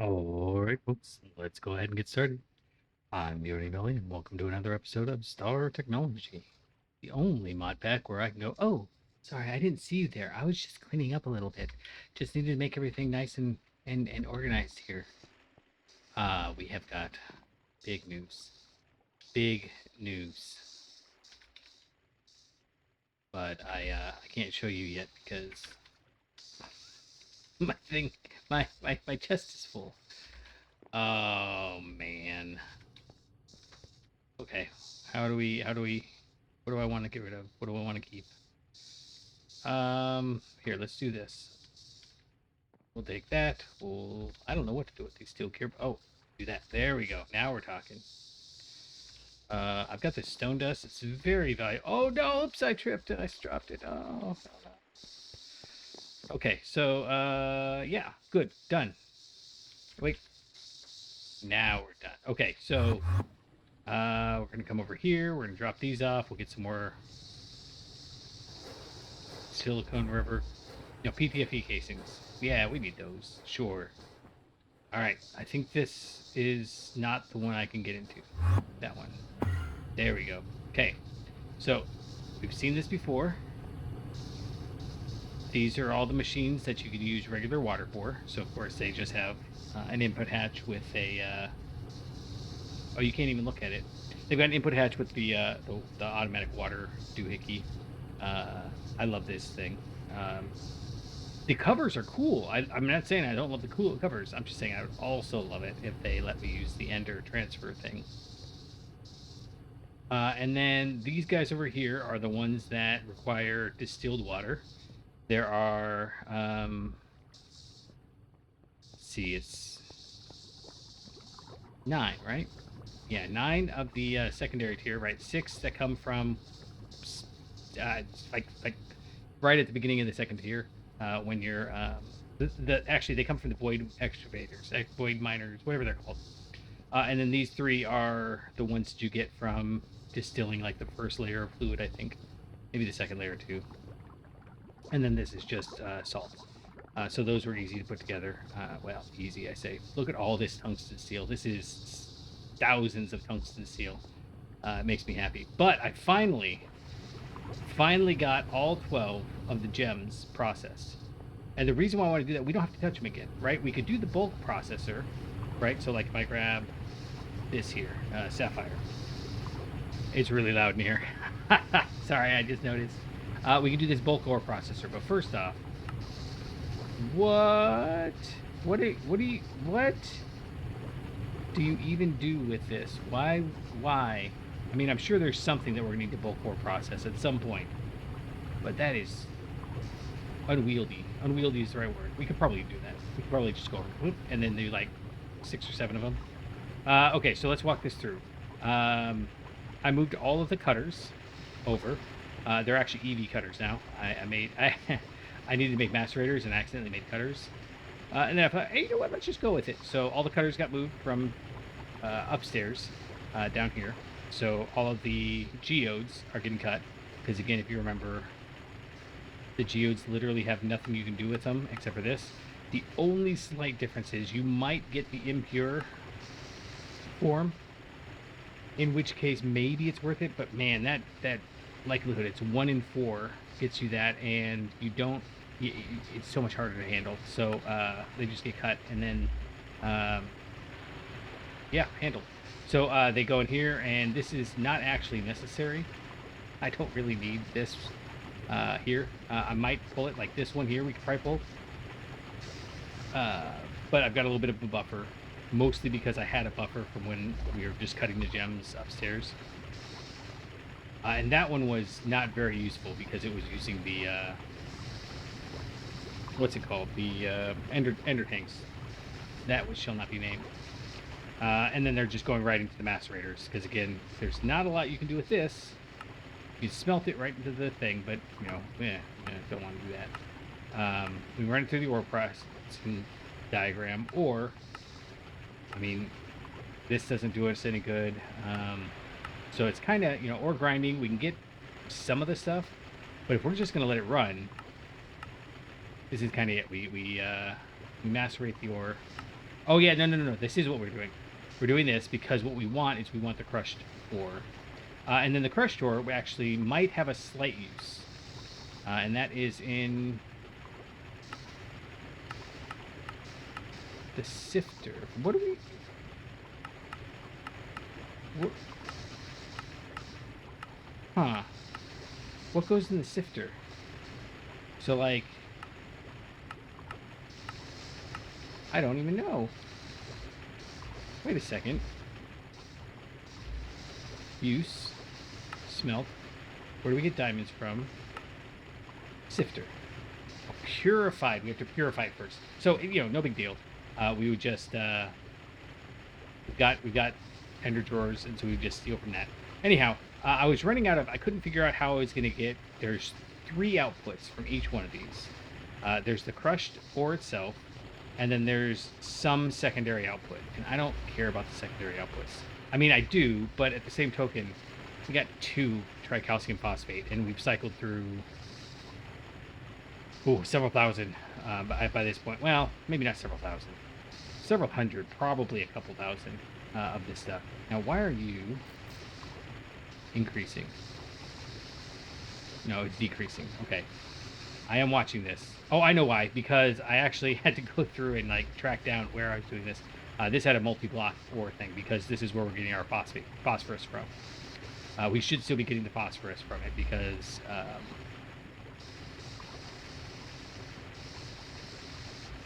Alright, folks, let's go ahead and get started. I'm Yoni Belly, and welcome to another episode of Star Technology, the only mod pack where I can go, oh, sorry, I didn't see you there. I was just cleaning up a little bit. Just needed to make everything nice and organized here. We have got big news. Big news. But I can't show you yet because my thing, my chest is full. Oh, man. Okay, what do I want to get rid of? What do I want to keep? Here, let's do this. We'll take that. I don't know what to do with these steel cube. Oh, do that. There we go. Now we're talking. I've got this stone dust. It's very valuable. Oh no, oops, I tripped. I dropped it. Oh. Okay, so, yeah, good. Done. Wait. Now we're done. Okay, so, we're going to come over here. We're going to drop these off. We'll get some more silicone rubber. No, PTFE casings. Yeah, we need those. Sure. Alright, I think this is not the one I can get into. That one. There we go. Okay. So, we've seen this before. These are all the machines that you can use regular water for. So, of course, they just have an input hatch with a... Oh, you can't even look at it. They've got an input hatch with the automatic water doohickey. I love this thing. The covers are cool. I'm not saying I don't love the cool covers. I'm just saying I would also love it if they let me use the Ender transfer thing. And then these guys over here are the ones that require distilled water. There are, let's see, it's 9, right? Yeah, 9 of the secondary tier, right? 6 that come from, like right at the beginning of the second tier. When you're actually they come from the void excavators, void miners, whatever they're called. And then these 3 are the ones that you get from distilling like the first layer of fluid, I think, maybe the second layer too. And then this is just salt. So those were easy to put together. Well, easy, I say. Look at all this tungsten steel. This is thousands of tungsten steel. It makes me happy. But I finally got all 12 of the gems processed. And the reason why I want to do that, we don't have to touch them again, right? We could do the bulk processor, right? So like if I grab this here, sapphire. It's really loud in here. Sorry, I just noticed. We can do this bulk ore processor, but first off, what do you even do with this? Why? I mean, I'm sure there's something that we're going to need to bulk ore process at some point, but that is unwieldy. Unwieldy is the right word. We could probably do that. We could probably just go whoop, and then do like 6 or 7 of them. Okay, so let's walk this through. I moved all of the cutters over. They're actually EV cutters now. I needed to make macerators and accidentally made cutters. And then I thought, hey, you know what? Let's just go with it. So all the cutters got moved from upstairs down here. So all of the geodes are getting cut. Because again, if you remember, the geodes literally have nothing you can do with them except for this. The only slight difference is you might get the impure form, in which case maybe it's worth it. But man, that likelihood, it's 1 in 4 gets you that, and you don't. It's so much harder to handle. So they just get cut, and then yeah, handled. So they go in here, and this is not actually necessary. I don't really need this here. I might pull it like this one here. We could probably pull. But I've got a little bit of a buffer, mostly because I had a buffer from when we were just cutting the gems upstairs. And that one was not very useful because it was using the what's it called? The ender tanks. That which shall not be named. And then they're just going right into the macerators because again, there's not a lot you can do with this. You smelt it right into the thing, but you know, don't want to do that. We run it through the ore processing diagram, or I mean, this doesn't do us any good. So it's kind of, ore grinding. We can get some of the stuff, but if we're just going to let it run, this is kind of it. We macerate the ore, Oh yeah, no, no, no, no. This is what we're doing. We're doing this because what we want is we want the crushed ore. And then the crushed ore we actually might have a slight use. And that is in the sifter. What do we... What... Huh. What goes in the sifter? So, like... I don't even know. Wait a second. Use. Smelt. Where do we get diamonds from? Sifter. Oh, purified. We have to purify it first. So, you know, no big deal. We would just... we got ender drawers, and so we just steal from that. Anyhow, I was running out of... I couldn't figure out how I was going to get... There's 3 outputs from each one of these. There's the crushed ore itself, and then there's some secondary output. And I don't care about the secondary outputs. I mean, I do, but at the same token, we got 2 tricalcium phosphate, and we've cycled through... Ooh, several thousand by this point. Well, maybe not several thousand. Several hundred, probably a couple thousand of this stuff. Now, why are you increasing? No, it's decreasing. Okay. I am watching this. Oh, I know why. Because I actually had to go through and like track down where I was doing this. This had a multi-block ore thing because this is where we're getting our phosphorus from. We should still be getting the phosphorus from it because...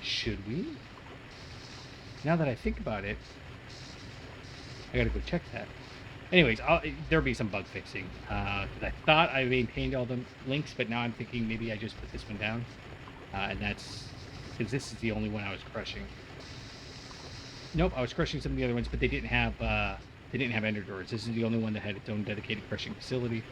should we? Now that I think about it, I gotta go check that. Anyways, there'll be some bug fixing. I thought I maintained all the links, but now I'm thinking maybe I just put this one down. And that's because this is the only one I was crushing. Nope, I was crushing some of the other ones, but they didn't have ender doors. This is the only one that had its own dedicated crushing facility.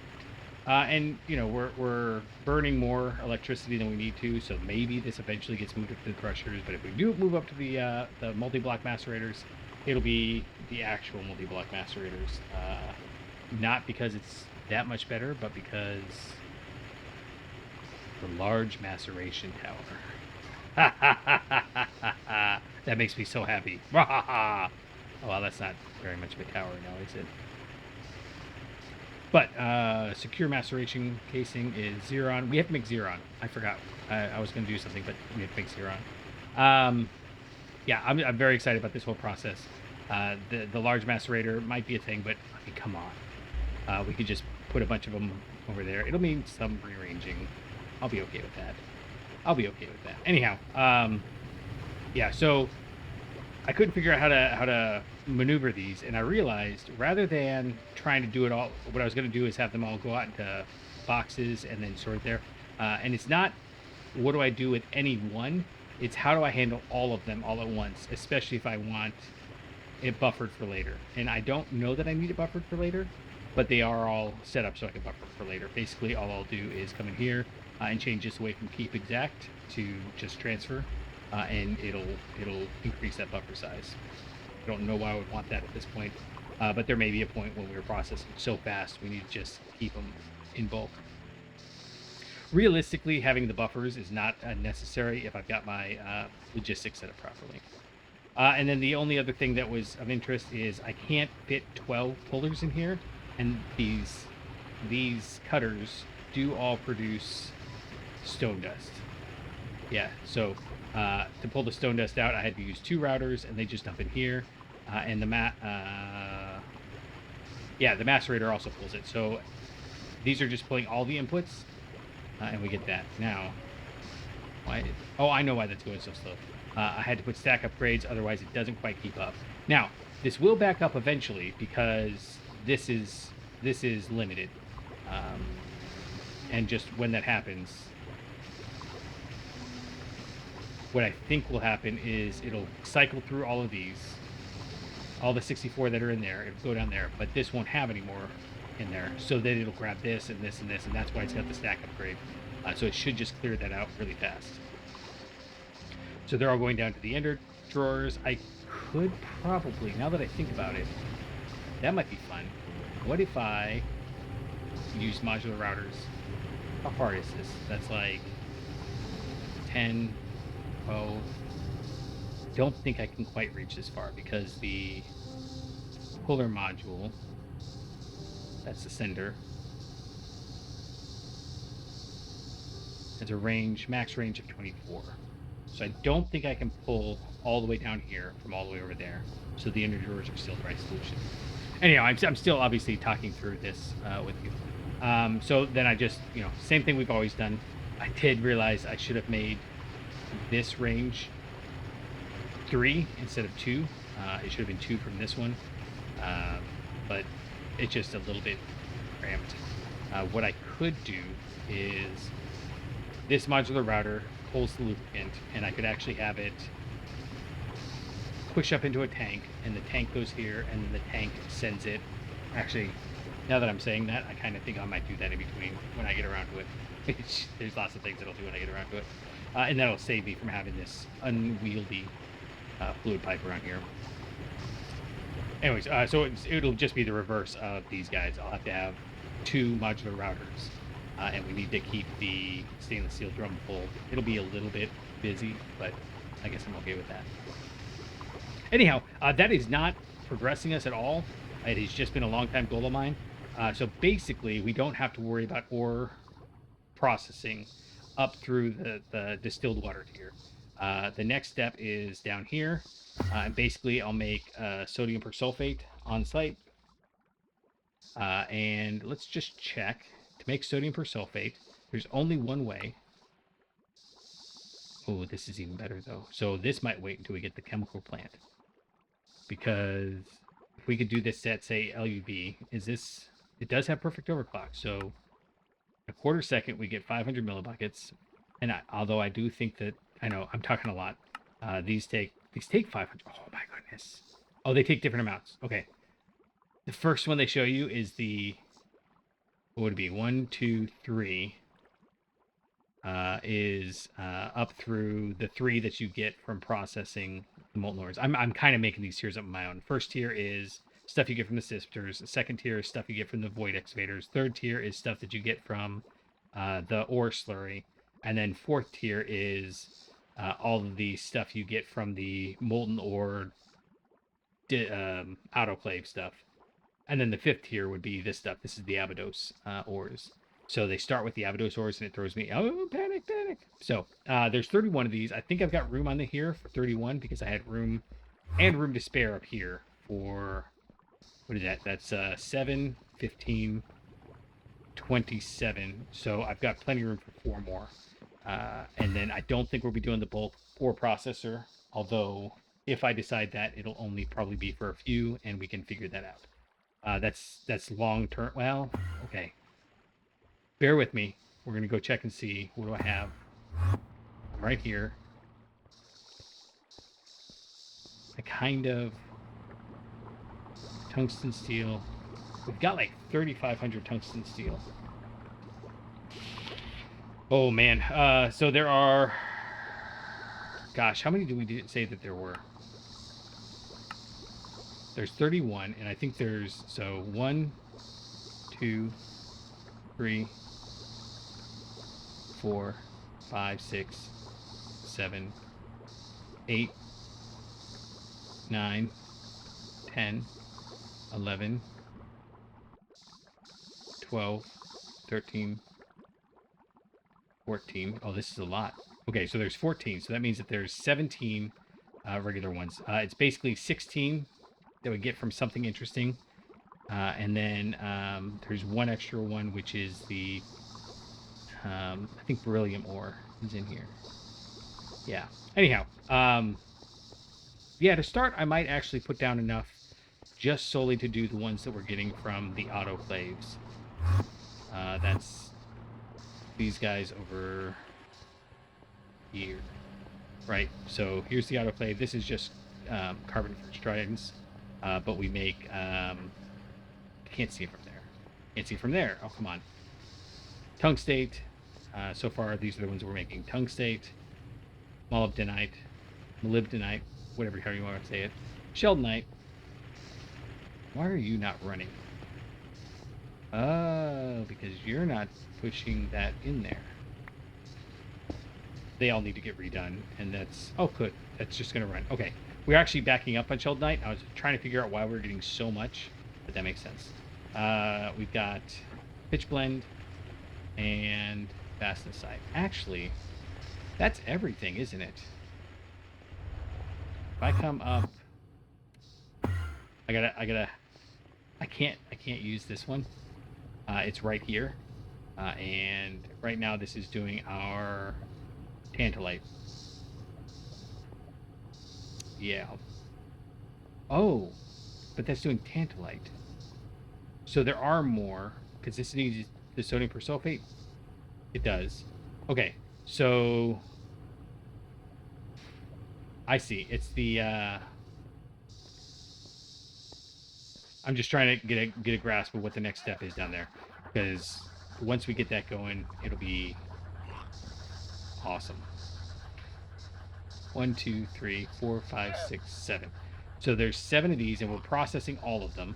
And you know, we're burning more electricity than we need to, so maybe this eventually gets moved up to the crushers. But if we do move up to the multi-block macerators, it'll be the actual multi-block macerators. Not because it's that much better, but because the large maceration tower. That makes me so happy. Oh, well, that's not very much of a tower now, is it? But secure maceration casing is Xeron. We have to make Xeron. I forgot. I was going to do something, but we have to make Xeron. Yeah, I'm very excited about this whole process. The large macerator might be a thing, but I mean, come on. We could just put a bunch of them over there. It'll mean some rearranging. I'll be okay with that. Anyhow, yeah. So I couldn't figure out how to maneuver these, and I realized rather than trying to do it all, what I was going to do is have them all go out into boxes and then sort there. And it's not what do I do with any one, it's how do I handle all of them all at once, especially if I want it buffered for later. And I don't know that I need it buffered for later, but they are all set up so I can buffer it for later. Basically, all I'll do is come in here and change this away from keep exact to just transfer, and it'll increase that buffer size. I don't know why I would want that at this point, but there may be a point when we're processing so fast we need to just keep them in bulk. Realistically, having the buffers is not necessary if I've got my logistics set up properly. And then the only other thing that was of interest is I can't fit 12 pullers in here, and these cutters do all produce stone dust. Yeah, so to pull the stone dust out, I had to use 2 routers, and they just dump in here. And the macerator also pulls it. So these are just pulling all the inputs, and we get that. Now, why? Oh, I know why that's going so slow. I had to put stack upgrades, otherwise it doesn't quite keep up. Now, this will back up eventually because this is limited, and just when that happens, what I think will happen is it'll cycle through all of these, all the 64 that are in there. It'll go down there, but this won't have any more in there. So then it'll grab this and this and this, and that's why it's got the stack upgrade. So it should just clear that out really fast. So they're all going down to the ender drawers. I could probably, now that I think about it, that might be fun. What if I use modular routers? How far is this? That's like 10, 12, don't think I can quite reach this far because the puller module, that's the sender, has a range, max range of 24. So I don't think I can pull all the way down here from all the way over there. So the inner drawers are still the right solution. Anyhow, I'm still obviously talking through this with you. So then I just, same thing we've always done. I did realize I should have made this range 3 instead of 2. It should have been 2 from this one. But it's just a little bit cramped. What I could do is this modular router pulls the lubricant, and I could actually have it push up into a tank, and the tank goes here, and then the tank sends it. Actually, now that I'm saying that, I kind of think I might do that in between when I get around to it. There's lots of things that I'll do when I get around to it. And that'll save me from having this unwieldy fluid pipe around here. Anyways, so it'll just be the reverse of these guys. I'll have to have 2 modular routers, and we need to keep the stainless steel drum full. It'll be a little bit busy, but I guess I'm okay with that. Anyhow, that is not progressing us at all. It has just been a long time goal of mine. So basically, we don't have to worry about ore processing up through the distilled water tier. The next step is down here. And basically, I'll make sodium persulfate on site. And let's just check. To make sodium persulfate, there's only one way. Oh, this is even better, though. So this might wait until we get the chemical plant. Because if we could do this at, say, LUV, it does have perfect overclock. So a quarter second, we get 500 millibuckets. And although I do think that, I know I'm talking a lot. These take 500. Oh my goodness. Oh, they take different amounts. Okay. The first one they show you is what would it be? 1, 2, 3. Is up through the 3 that you get from processing the molten ores. I'm kind of making these tiers up on my own. First tier is stuff you get from the sifters. The second tier is stuff you get from the void excavators. Third tier is stuff that you get from the ore slurry. And then fourth tier is all of the stuff you get from the molten ore autoclave stuff. And then the fifth tier would be this stuff. This is the Abydos ores. So they start with the Abydos ores, and it throws me, oh, panic. So there's 31 of these. I think I've got room on here for 31 because I had room to spare up here for, what is that? That's 7, 15, 27. So I've got plenty of room for 4 more. And then I don't think we'll be doing the bulk ore processor, although if I decide that, it'll only probably be for a few, and we can figure that out. That's long term. Well, okay. Bear with me. We're going to go check and see. What do I have? I'm right here. I kind of... Tungsten steel. We've got like 3,500 tungsten steel. Oh, man. So there are... Gosh, how many do we say that there were? There's 31, and I think there's... So 1, 2, 3... 4, 5, 6, 7, 8, 9, 10, 11, 12, 13, 14. Oh, this is a lot. Okay, so there's 14. So that means that there's 17 regular ones. It's basically 16 that we get from something interesting. And then there's one extra one, which is the... I think beryllium ore is in here. Yeah. Anyhow, yeah, to start, I might actually put down enough just solely to do the ones that we're getting from the autoclaves. That's these guys over here. Right, so here's the autoclave. This is just carbon first tridents, but we make... can't see it from there. Can't see it from there. Oh, come on. Tungstate. So far, these are the ones we're making. Tungstate, molybdenite, whatever how you want to say it. Sheldonite. Why are you not running? Oh, because you're not pushing that in there. they all need to get redone, and that's, oh good, that's just gonna run. Okay, we're actually backing up on Shovel Knight. I was trying to figure out why we're getting so much, but that makes sense. We've got pitch blend and fastness side. Actually, that's everything, isn't it? If I come up, I can't use this one. It's right here, and right now this is doing our tantalite. Yeah. Oh, but that's doing tantalite. So there are more, because this needs the sodium persulfate. It does. Okay, so I see. It's the I'm just trying to get a grasp of what the next step is down there, because once we get that going, it'll be awesome. 1, 2, 3, 4, 5, 6, 7. So there's 7 of these, and we're processing all of them.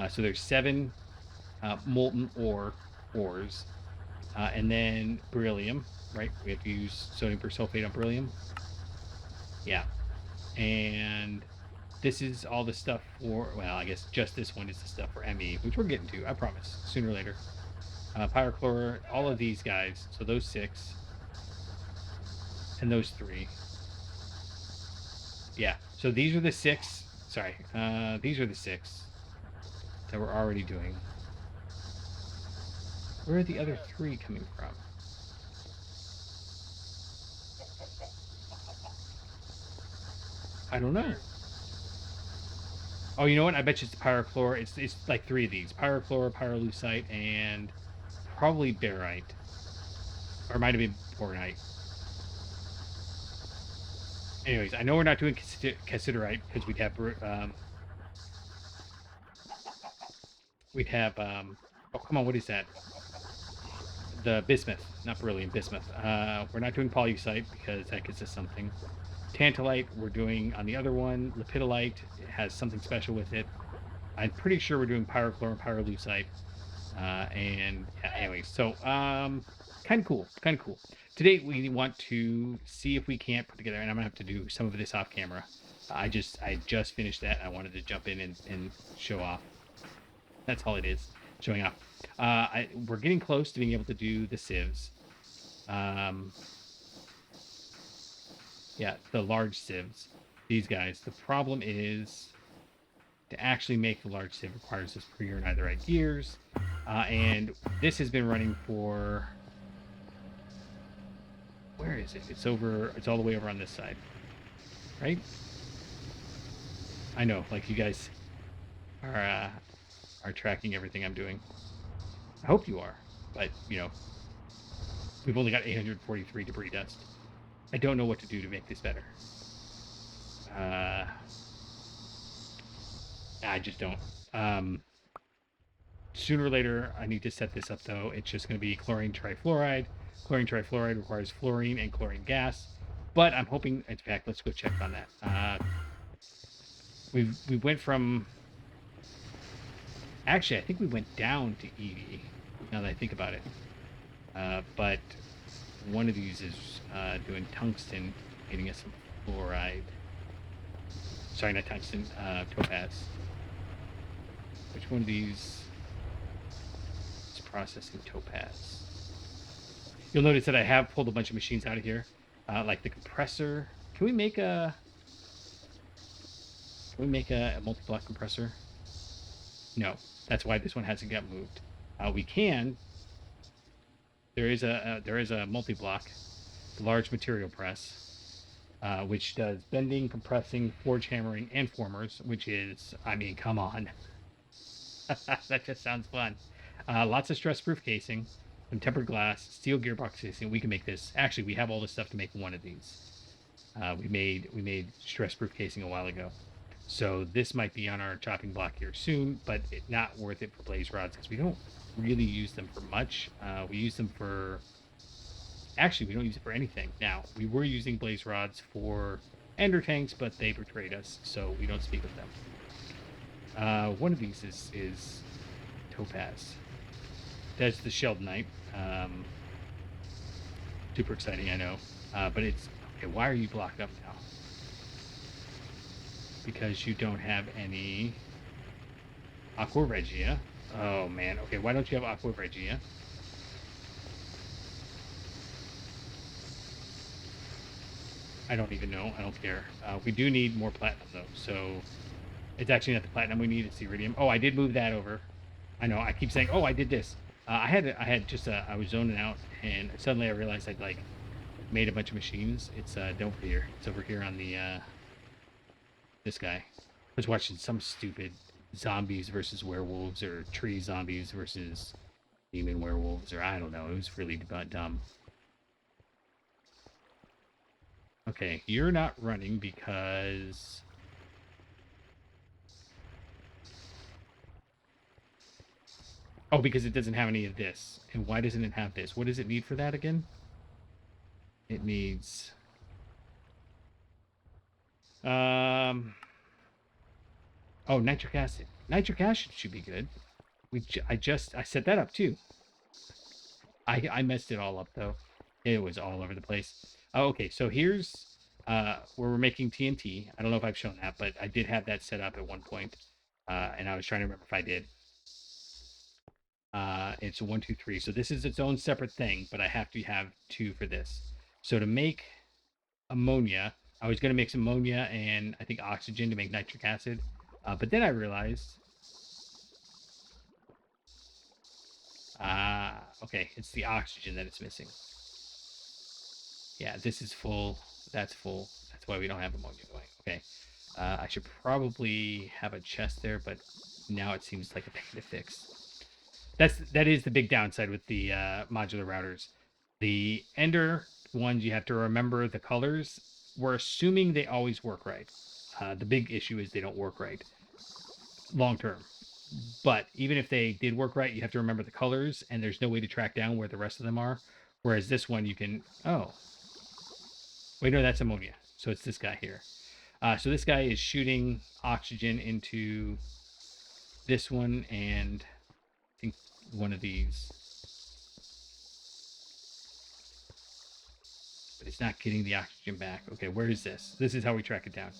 So there's 7 molten ores, and then beryllium. Right, we have to use sodium persulfate on beryllium. Yeah, and this is all the stuff for, well, I guess just this one is the stuff for ME, which we're getting to, I promise, sooner or later. Pyrochlor, all of these guys, so those 6, and those 3. Yeah, so these are the 6, sorry, these are the 6 that we're already doing. Where are the other 3 coming from? I don't know. Oh, you know what? I bet you it's pyrochlor. It's like 3 of these: pyrochlor, pyrolusite, and probably barite, or it might have been bornite. Anyways, I know we're not doing cassiterite because we'd have oh come on, what is that? The bismuth, not beryllium, bismuth. We're not doing pollucite because that gets us something. Tantalite, we're doing on the other one. Lepidolite, it has something special with it. I'm pretty sure we're doing pyrochlor and pyrolusite. And yeah, anyway, so kind of cool. Today we want to see if we can't put together, and I'm gonna have to do some of this off camera. I just finished that. I wanted to jump in and show off. That's all it is, showing off. We're getting close to being able to do the sieves. Yeah, the large sieves. These guys. The problem is, to actually make the large sieve requires this pre or netherite gears. And this has been running for... Where is it? It's all the way over on this side. Right? I know, like you guys are tracking everything I'm doing. I hope you are. But, you know, we've only got 843 debris dust. I don't know what to do to make this better. I just don't. Sooner or later, I need to set this up, though. It's just going to be chlorine trifluoride. Chlorine trifluoride requires fluorine and chlorine gas. But I'm hoping, in fact, let's go check on that. We went from... Actually, I think we went down to 80, now that I think about it. But one of these is doing tungsten, getting us some fluoride. Sorry, not tungsten, topaz. Which one of these is processing topaz? You'll notice that I have pulled a bunch of machines out of here, like the compressor. Can we make a multi-block compressor? No, that's why this one hasn't got moved. We can. There is a multi-block, large material press, which does bending, compressing, forge hammering, and formers. Which is, I mean, come on, that just sounds fun. Lots of stress-proof casing, some tempered glass, steel gearbox casing. We can make this. Actually, we have all the stuff to make one of these. We made stress-proof casing a while ago. So this might be on our chopping block here soon, but not worth it for blaze rods because we don't really use them for much. We use them for... Actually, we don't use it for anything. Now, we were using blaze rods for ender tanks, but they betrayed us, so we don't speak with them. One of these is topaz. That's the shelled knight. Super exciting, I know. But it's okay. Why are you blocked up now? Because you don't have any aqua regia. Oh man. Okay, why don't you have aqua regia? I don't even know. I don't care. We do need more platinum though, so it's actually not the platinum we need. It's the iridium. Oh, I did move that over. I know. I keep saying, "Oh, I did this." I had just I was zoning out, and suddenly I realized I'd like made a bunch of machines. It's over here. It's over here on the this guy. I was watching some stupid zombies versus werewolves, or tree zombies versus demon werewolves, or I don't know. It was really dumb. Okay, you're not running because... Oh, because it doesn't have any of this. And why doesn't it have this? What does it need for that again? It needs... Oh, nitric acid. Nitric acid should be good. I set that up too. I messed it all up though. It was all over the place. Oh, okay, so here's where we're making TNT. I don't know if I've shown that, but I did have that set up at one point, and I was trying to remember if I did. It's 1, 2, 3. So this is its own separate thing, but I have to have 2 for this. So to make ammonia, I was going to mix ammonia and I think oxygen to make nitric acid, but then I realized, okay, it's the oxygen that it's missing. Yeah, this is full. That's full. That's why we don't have ammonia going. Okay. I should probably have a chest there, but now it seems like a pain to fix. That is the big downside with the modular routers. The Ender ones, you have to remember the colors. We're assuming they always work right. The big issue is they don't work right long term. But even if they did work right, you have to remember the colors, and there's no way to track down where the rest of them are. Whereas this one, you can... Oh. Wait, no, that's ammonia. So it's this guy here. So this guy is shooting oxygen into this one, and I think one of these. But it's not getting the oxygen back. Okay, where is this? This is how we track it down.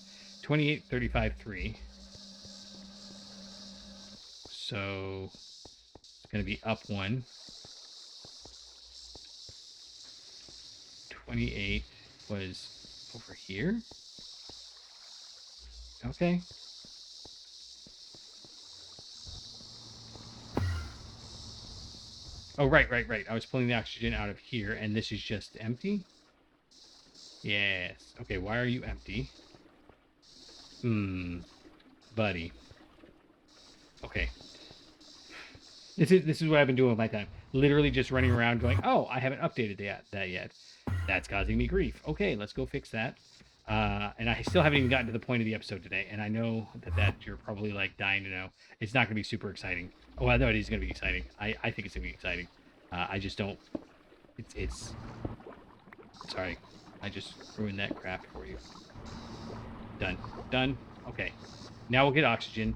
28, 35, 3. So it's going to be up 1. 28 was over here. Okay. Oh, right. I was pulling the oxygen out of here, and this is just empty? Yes. Okay, why are you empty? Buddy. Okay. This is what I've been doing with my time. Literally just running around going, oh, I haven't updated that yet. That's causing me grief. Okay, let's go fix that. And I still haven't even gotten to the point of the episode today. And I know that you're probably like dying to know. It's not going to be super exciting. Oh, I know it is going to be exciting. I think it's going to be exciting. I just don't. It's. Sorry, I just ruined that craft for you. Done. Okay, now we'll get oxygen.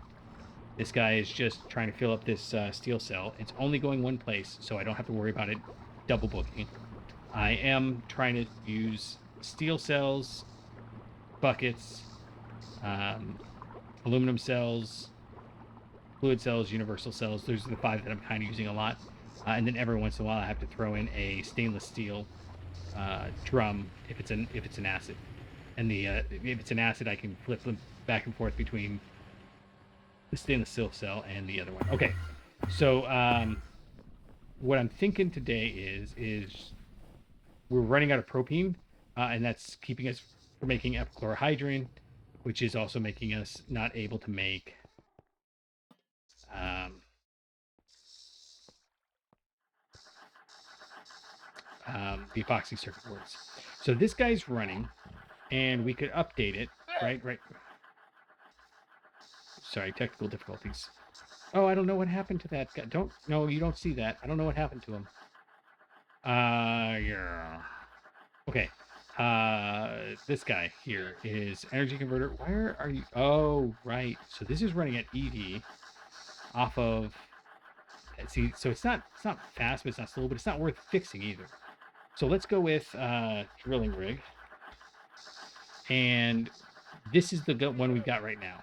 This guy is just trying to fill up this steel cell. It's only going one place, so I don't have to worry about it double booking. I am trying to use steel cells, buckets, aluminum cells, fluid cells, universal cells. Those are the 5 that I'm kind of using a lot. And then every once in a while, I have to throw in a stainless steel drum if it's an acid. And if it's an acid, I can flip them back and forth between the stainless steel cell and the other one. Okay, so what I'm thinking today is we're running out of propane, and that's keeping us from making epichlorohydrin, which is also making us not able to make the epoxy circuit boards. So this guy's running, and we could update it, right? Sorry, technical difficulties. Oh, I don't know what happened to that guy. No, you don't see that. I don't know what happened to him. Yeah. Okay. This guy here is energy converter. Where are you? Oh, right. So this is running at ED off of... See, so it's not fast, but it's not slow, but it's not worth fixing either. So let's go with drilling rig. And this is the one we've got right now.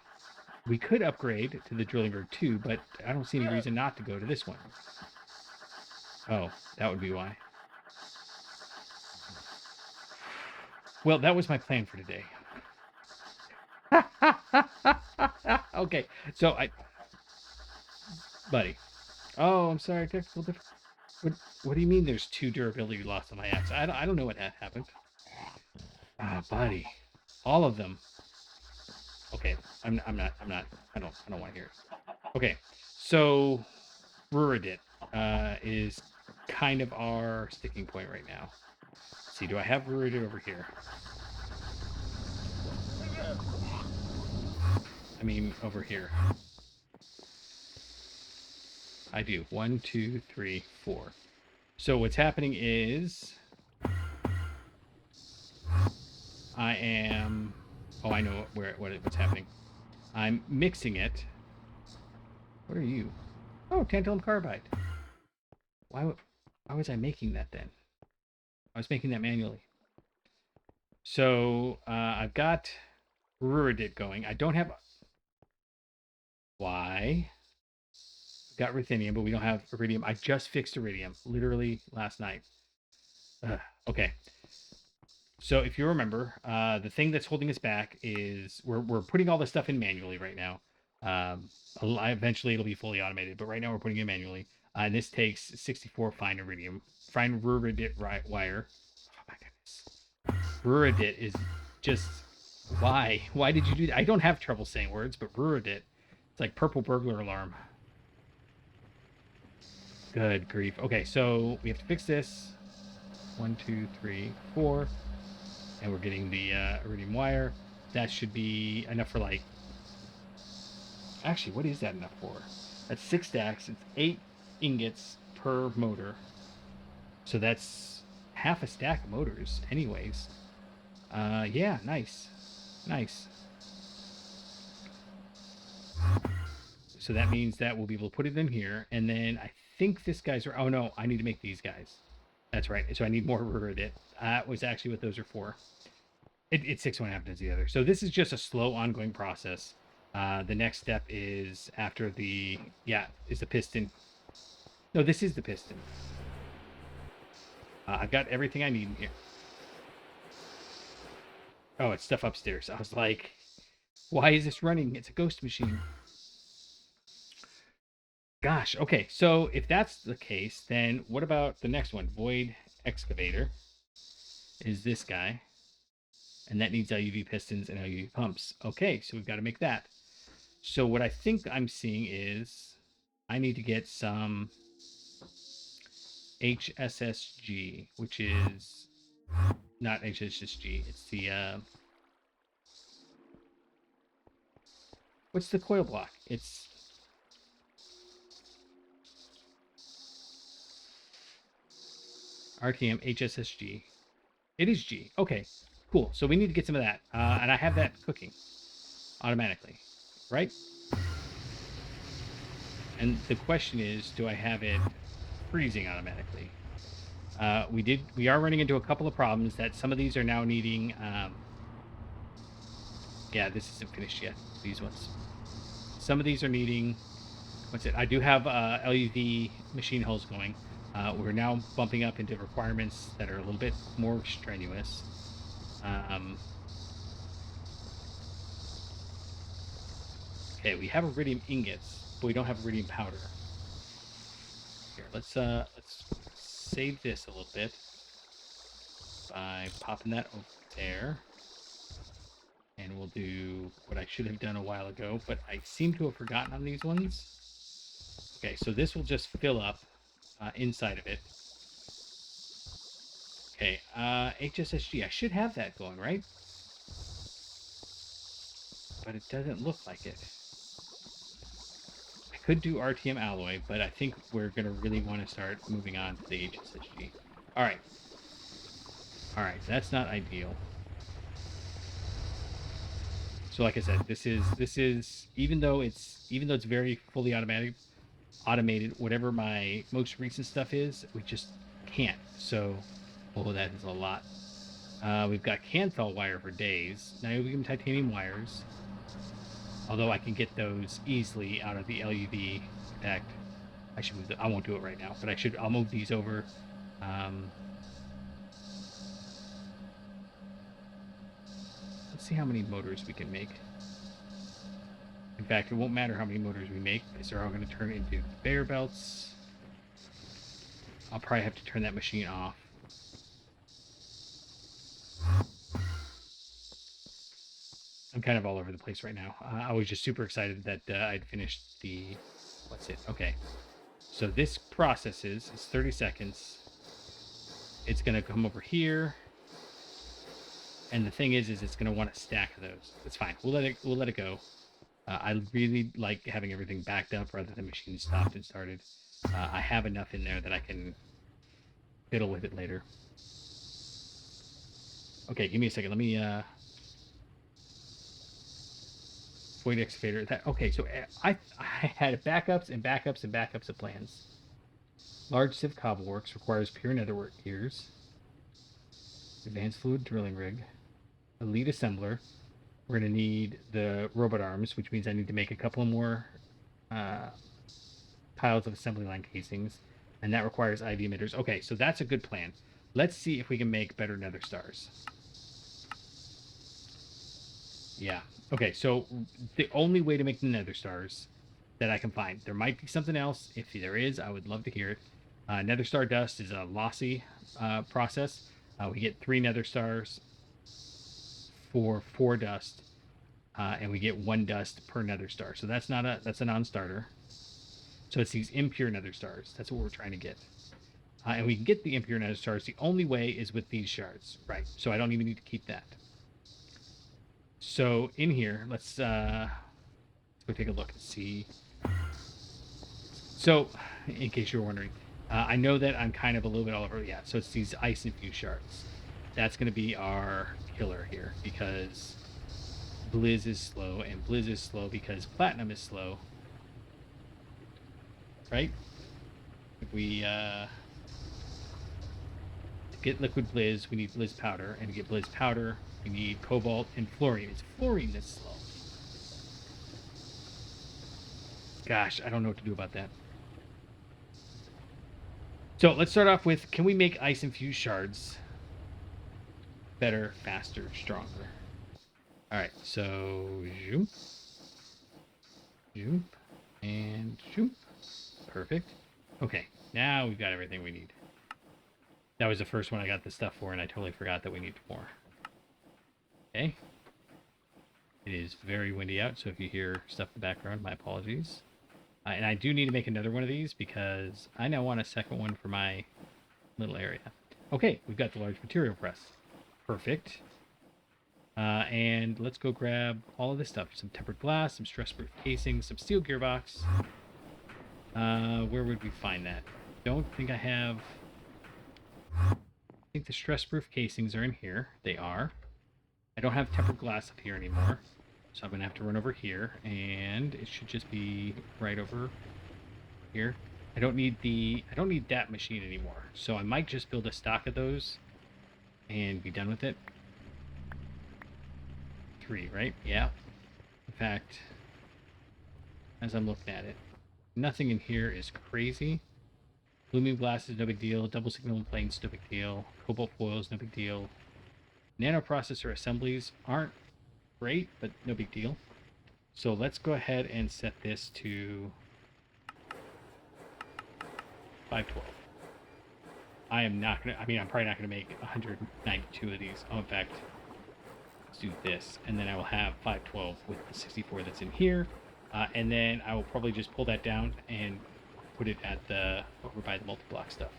We could upgrade to the drilling rig 2, but I don't see any reason not to go to this one. Oh, that would be why. Well, that was my plan for today. Okay, so buddy. Oh, I'm sorry, technical difficulty. What do you mean there's 2 durability lost on my axe? I don't know what happened. Ah, buddy. All of them. Okay, I don't want to hear it. Okay, so Ruridit is kind of our sticking point right now. Let's see, do I have Ruridit over here? I mean, over here. I do. 1, 2, 3, 4. So what's happening is I am... Oh, I know what's happening. I'm mixing it. What are you? Oh, tantalum carbide. Why was I making that then? I was making that manually. So I've got Ruridit going. I don't have... Why? We've got ruthenium, but we don't have iridium. I just fixed iridium, literally last night. Okay. So if you remember, the thing that's holding us back is we're putting all this stuff in manually right now. Eventually it'll be fully automated, but right now we're putting it manually. And this takes 64 fine ruridit wire. Oh my goodness. Ruridit is just... Why? Why did you do that? I don't have trouble saying words, but Ruridit, it's like purple burglar alarm. Good grief. Okay, so we have to fix this. 1, 2, 3, 4. And we're getting the iridium wire. That should be enough for like... Actually, what is that enough for? That's 6 stacks. It's 8 ingots per motor. So that's half a stack of motors anyways. Yeah, nice. Nice. So that means that we'll be able to put it in here. And then I think this guy's... Oh, no, I need to make these guys. That's right. So I need more Ruridit. That was actually what those are for. It's 6 one happens the other. So this is just a slow ongoing process. The next step is after the... Yeah, is the piston. No, this is the piston. I've got everything I need in here. Oh, it's stuff upstairs. I was like, why is this running? It's a ghost machine. Gosh, okay. So if that's the case, then what about the next one? Void excavator is this guy. And that needs LUV pistons and LUV pumps. Okay, so we've got to make that. So what I think I'm seeing is I need to get some HSSG, which is not HSSG. It's the... what's the coil block? It's... RTM HSSG. It is G. Okay, cool. So we need to get some of that. And I have that cooking automatically, right? And the question is, do I have it freezing automatically? We are running into a couple of problems that some of these are now needing... yeah, this isn't finished yet, these ones. Some of these are needing... What's it? I do have LUV machine hulls going. We're now bumping up into requirements that are a little bit more strenuous. Okay, we have iridium ingots, but we don't have iridium powder. Here, let's save this a little bit by popping that over there. And we'll do what I should have done a while ago, but I seem to have forgotten on these ones. Okay, so this will just fill up inside of it. Okay, HSSG. I should have that going, right? But it doesn't look like it. I could do RTM alloy, but I think we're going to really want to start moving on to the HSSG. All right. All right, that's not ideal. So like I said, this is even though it's very fully automated, whatever my most recent stuff is, we just can't. So Oh, that is a lot. We've got Canthal wire for days. Niobium titanium wires. Although I can get those easily out of the LUV. In fact, I should move I won't do it right now, but I'll move these over. Let's see how many motors we can make. In fact, it won't matter how many motors we make because they're all going to turn into conveyor belts. I'll probably have to turn that machine off. I'm kind of all over the place right now. I was just super excited that I'd finished the... What's it? Okay. So this processes. It's 30 seconds. It's going to come over here. And the thing is it's going to want to stack those. It's fine. We'll let it go. I really like having everything backed up rather than machines stopped and started. I have enough in there that I can fiddle with it later. Okay, give me a second. Let me void excavator. Okay, so I had backups and backups and backups of plans. Large sieve cobbleworks requires pure netherwork gears. Advanced fluid drilling rig. Elite assembler. We're going to need the robot arms, which means I need to make a couple more piles of assembly line casings, and that requires IV emitters. Okay, so that's a good plan. Let's see if we can make better nether stars. Yeah. Okay, so the only way to make the nether stars that I can find, there might be something else. If there is, I would love to hear it. Nether star dust is a lossy process. We get 3 nether stars for 4 dust, and we get 1 dust per nether star. So that's a non-starter. So it's these impure nether stars. That's what we're trying to get. And we can get the impure nether stars. The only way is with these shards. Right. So I don't even need to keep that. So in here, let's go take a look and see. So, in case you're wondering, I know that I'm kind of a little bit all over. Yeah, so it's these ice-infused shards. That's going to be our killer here because Blizz is slow, and Blizz is slow because Platinum is slow. Right? If we to get liquid Blizz, we need Blizz powder, and to get Blizz powder, we need cobalt and fluorine. It's fluorine that's slow. Gosh, I don't know what to do about that. So let's start off with, can we make ice-infused shards better, faster, stronger? All right, so zoom, zoom, and zoom. Perfect. Okay, now we've got everything we need. That was the first one I got the stuff for, and I totally forgot that we need more. Okay. It is very windy out, so if you hear stuff in the background, my apologies. And I do need to make another one of these because I now want a second one for my little area. Okay, we've got the large material press. Perfect. And let's go grab all of this stuff. Some tempered glass, some stress-proof casing, some steel gearbox. Where would we find that? Don't think I have... I think the stress-proof casings are in here. They are. I don't have tempered glass up here anymore. So I'm going to have to run over here, and it should just be right over here. I don't need that machine anymore. So I might just build a stock of those and be done with it. 3, right? Yeah. In fact, as I'm looking at it, nothing in here is crazy. Blooming glass is no big deal. Double signal planes, no big deal. Cobalt foils, no big deal. Nanoprocessor assemblies aren't great, but no big deal. So let's go ahead and set this to 512. I am not gonna, I mean, I'm probably not gonna make 192 of these. Oh, in fact, let's do this, and then I will have 512 with the 64 that's in here, and then I will probably just pull that down and put it at the over by the multi-block stuff.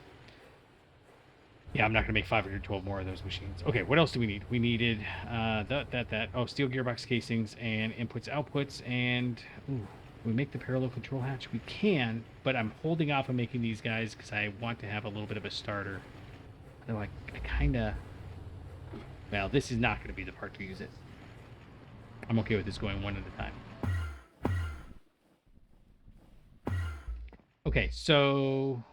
Yeah, I'm not going to make 512 more of those machines. Okay, what else do we need? We needed oh, steel gearbox casings and inputs, outputs, and ooh, we make the parallel control hatch. We can, but I'm holding off on making these guys because I want to have a little bit of a starter. Though I kind of, well, this is not going to be the part to use it. I'm okay with this going one at a time. Okay, so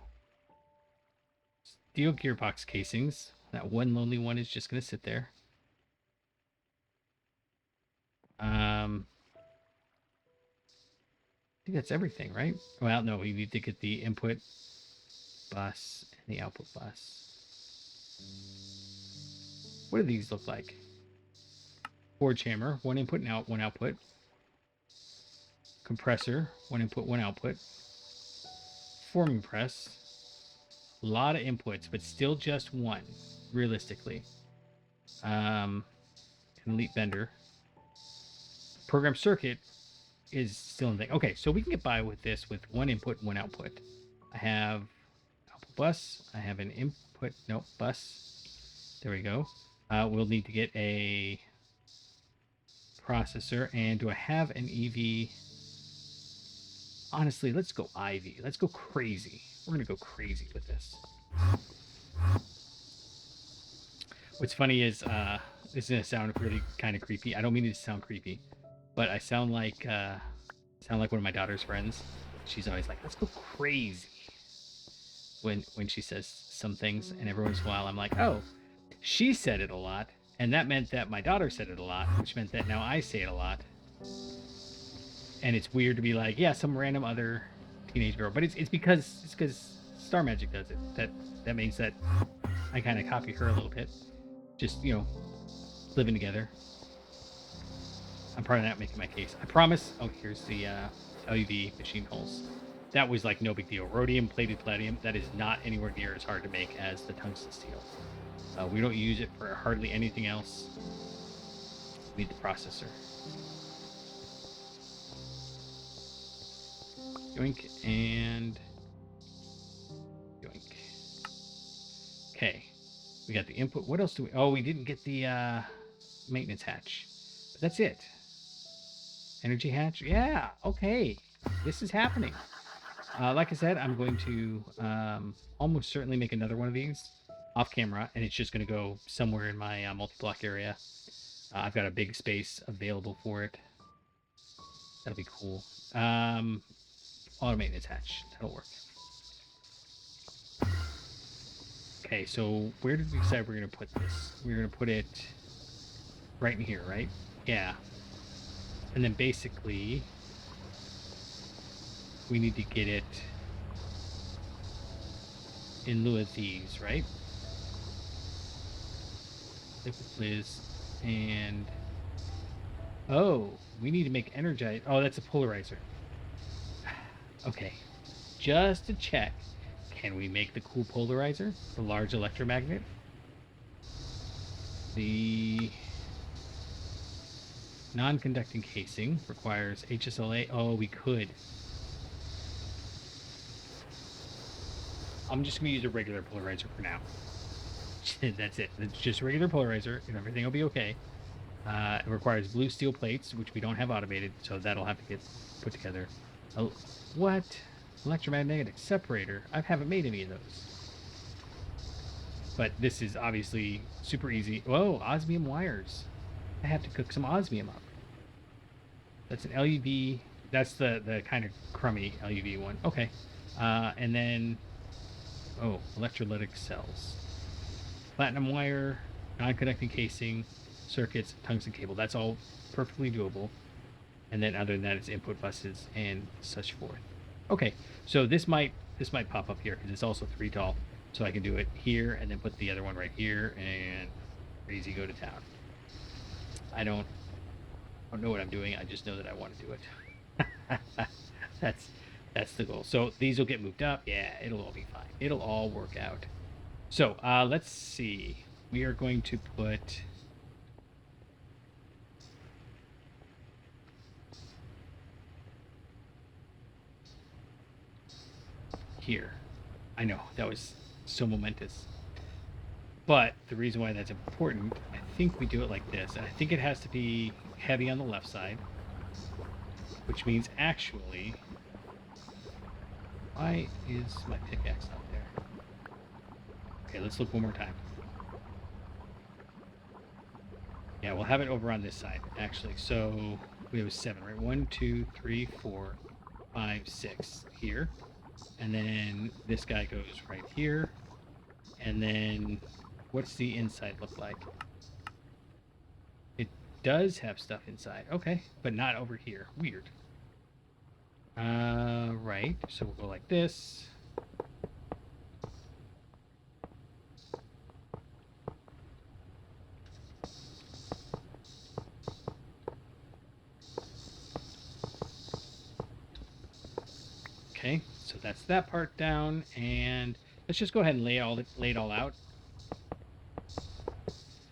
steel gearbox casings. That one lonely one is just going to sit there. I think that's everything, right? Well, no, we need to get the input bus and the output bus. What do these look like? Forge hammer, one input and one output. Compressor, one input, one output. Forming press. A lot of inputs, but still just one, realistically. Elite bender. Program circuit is still in thing. Okay, so we can get by with this with one input and one output. I have output bus. I have an input, no, bus. There we go. We'll need to get a processor. And do I have an EV? Honestly, let's go IV. Let's go crazy. We're going to go crazy with this. What's funny is, this is going to sound really kind of creepy. I don't mean it to sound creepy, but I sound like one of my daughter's friends. She's always like, let's go crazy when she says some things. And every once in a while, I'm like, oh, she said it a lot. And that meant that my daughter said it a lot, which meant that now I say it a lot. And it's weird to be like, yeah, some random other teenage girl. But it's because Star Magic does it. That means that I kind of copy her a little bit. Just, you know, living together. I'm probably not making my case. I promise. Oh, here's the LUV machine holes. That was like no big deal. Rhodium, plated palladium, that is not anywhere near as hard to make as the tungsten steel. We don't use it for hardly anything else. We need the processor. Yoink and yoink. Okay. We got the input. What else do we... Oh, we didn't get the maintenance hatch. But that's it. Energy hatch? Yeah, okay. This is happening. Like I said, I'm going to almost certainly make another one of these off camera, and it's just going to go somewhere in my multi-block area. I've got a big space available for it. That'll be cool. Auto maintenance hatch. That'll work. Okay, so where did we decide we're going to put this? We're going to put it right in here, right? Yeah. And then basically, we need to get it in lieu of these, right? Liquid Blizz and... Oh, we need to make energize... Oh, that's a polarizer. Okay, just to check, can we make the cool polarizer? The large electromagnet? The non-conducting casing requires HSLA. Oh, we could. I'm just going to use a regular polarizer for now. That's it. It's just a regular polarizer, and everything will be okay. It requires blue steel plates, which we don't have automated, so that'll have to get put together. Oh, what? Electromagnetic separator. I haven't made any of those. But this is obviously super easy. Whoa, osmium wires. I have to cook some osmium up. That's an LUV. That's the kind of crummy LUV one. Okay. And then... Oh, electrolytic cells. Platinum wire, non-conducting casing, circuits, tungsten cable. That's all perfectly doable. And then other than that, it's input buses and such forth. Okay, so this might pop up here because it's also 3 tall. So I can do it here and then put the other one right here and crazy go to town. I don't know what I'm doing. I just know that I want to do it. That's the goal. So these will get moved up. Yeah, it'll all be fine. It'll all work out. So let's see. We are going to put... here. I know, that was so momentous. But the reason why that's important, I think we do it like this. And I think it has to be heavy on the left side. Which means actually... Why is my pickaxe not there? Okay, let's look one more time. Yeah, we'll have it over on this side, actually. So we have 7, right? 1, 2, 3, 4, 5, 6 here. And then this guy goes right here. And then What's the inside look like? It does have stuff inside. Okay, but not over here. Weird. Right. So we'll go like this. Okay, so that's that part down, and let's just go ahead and lay it all out.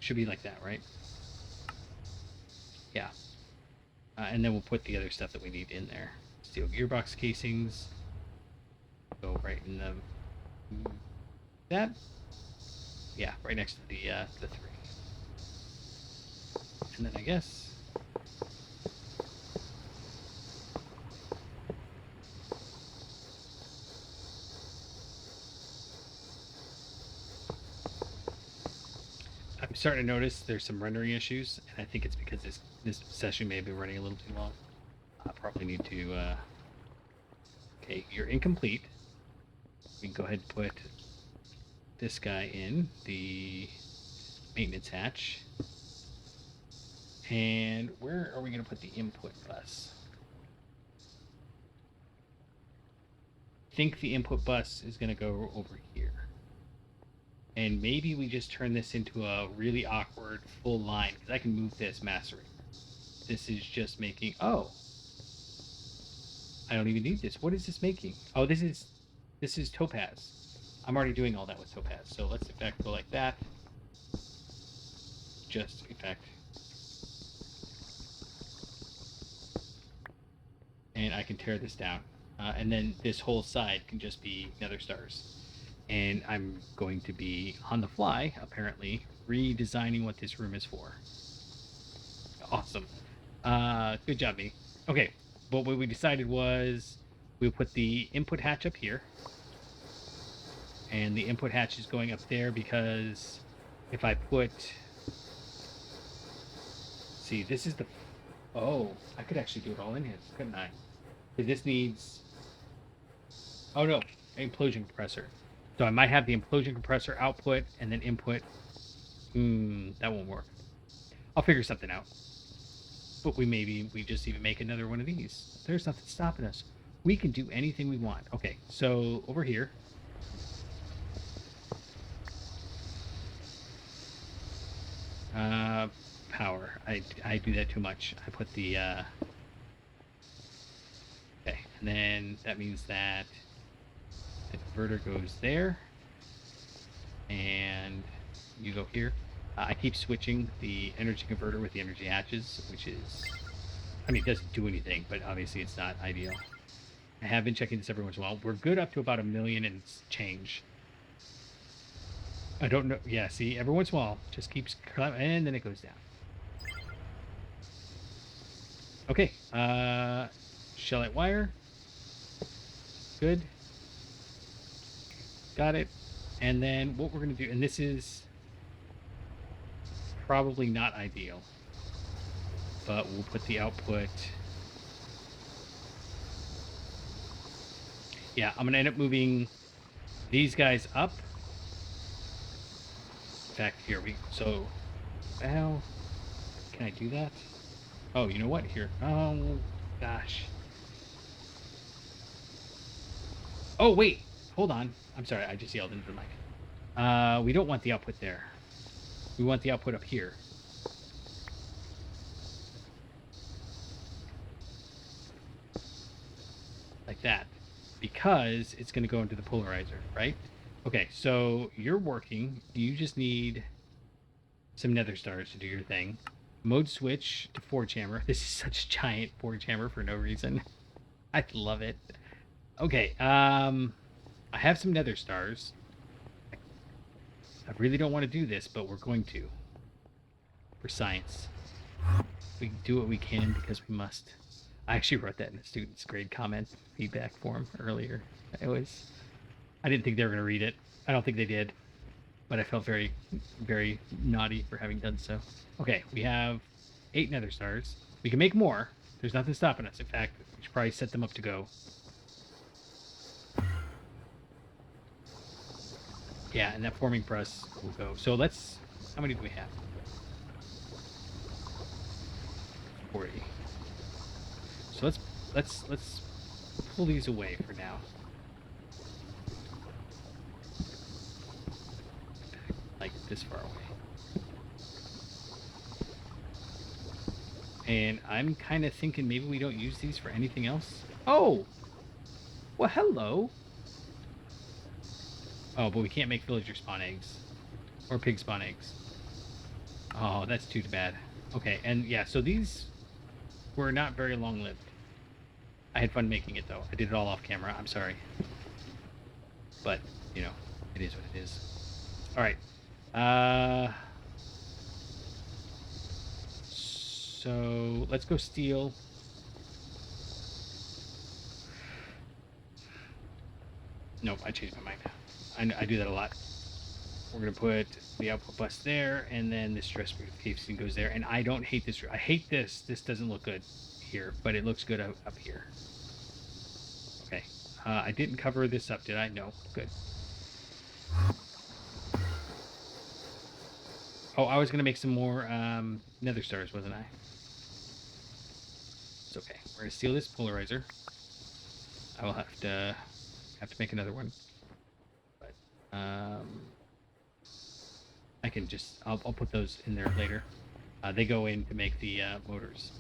Should be like that, right? Yeah. And then we'll put the other stuff that we need in there. Steel gearbox casings. Go right in that. Yeah, right next to the 3. And then I guess. I'm starting to notice there's some rendering issues, and I think it's because this session may be running a little too long. I probably need to. Okay, you're incomplete. We can go ahead and put this guy in the maintenance hatch. And where are we going to put the input bus? I think the input bus is going to go over here. And maybe we just turn this into a really awkward full line, because I can move this macerator. This is just making... Oh! I don't even need this. What is this making? Oh, this is topaz. I'm already doing all that with topaz. So let's in fact go like that. Just, in fact... And I can tear this down. And then this whole side can just be nether stars. And I'm going to be, on the fly, apparently, redesigning what this room is for. Awesome. Good job, me. Okay, but what we decided was we'll put the input hatch up here. And the input hatch is going up there because if I put... See, this is the... Oh, I could actually do it all in here, couldn't I? Because this needs... Oh, no, implosion compressor. So I might have the implosion compressor output and then input. That won't work. I'll figure something out. But we just even make another one of these. There's nothing stopping us. We can do anything we want. Okay, so over here. Power. I do that too much. I put the... Okay, and then that means that the converter goes there, and you go here. I keep switching the energy converter with the energy hatches, which is, I mean, it doesn't do anything, but obviously it's not ideal. I have been checking this every once in a while. We're good up to about 1 million and change. I don't know. Yeah, see, every once in a while, just keeps climbing, and then it goes down. Okay, shellite wire. Good. Got it. And then what we're going to do, and this is probably not ideal, but we'll put the output. Yeah, I'm going to end up moving these guys up. In fact, here we... So, how can I do that? Oh, you know what? Here. Oh, gosh. Oh, wait. Hold on. I'm sorry. I just yelled into the mic. We don't want the output there. We want the output up here. Like that. Because it's going to go into the polarizer, right? Okay, so you're working. You just need some nether stars to do your thing. Mode switch to forge hammer. This is such a giant forge hammer for no reason. I love it. Okay, I have some nether stars. I really don't want to do this, but we're going to. For science. We do what we can because we must. I actually wrote that in a student's grade comment feedback form earlier. I didn't think they were going to read it. I don't think they did. But I felt very, very naughty for having done so. Okay, we have 8 nether stars. We can make more. There's nothing stopping us. In fact, we should probably set them up to go. Yeah, and that forming press will go. So let's, how many do we have? 40. So let's pull these away for now. Like this far away. And I'm kind of thinking maybe we don't use these for anything else. Oh! Well, hello! Oh, but we can't make villager spawn eggs. Or pig spawn eggs. Oh, that's too bad. Okay, and yeah, so these were not very long-lived. I had fun making it, though. I did it all off camera. I'm sorry. But, you know, it is what it is. All right. So let's go steal. Nope, I changed my mind. I do that a lot. We're going to put the output bus there, and then this stress casing goes there. And I don't hate this. I hate this. This doesn't look good here, but it looks good up here. Okay. I didn't cover this up, did I? No. Good. Oh, I was going to make some more nether stars, wasn't I? It's okay. We're going to steal this polarizer. I will have to make another one. But I can just, I'll put those in there later. They go in to make the motors.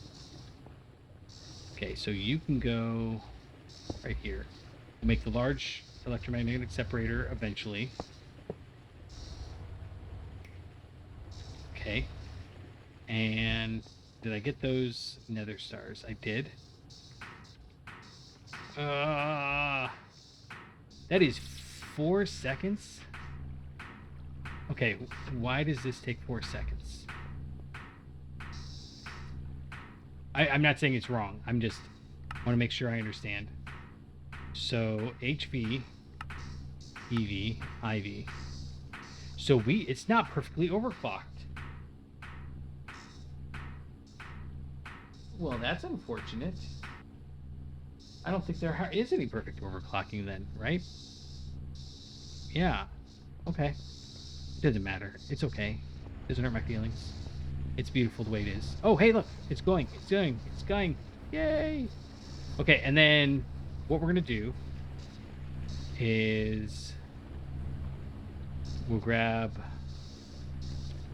Okay, so you can go right here. We'll make the large electromagnetic separator eventually. Okay. And did I get those nether stars? I did. That is 4 seconds? Okay, why does this take 4 seconds? I'm not saying it's wrong. I'm just want to make sure I understand. So HV, EV, IV. So it's not perfectly overclocked. Well, that's unfortunate. I don't think there is any perfect overclocking then, right? Yeah. Okay. Doesn't matter. It's okay. Doesn't hurt my feelings. It's beautiful the way it is. Oh, hey, look. It's going. It's going. It's going. Yay. Okay, and then what we're going to do is we'll grab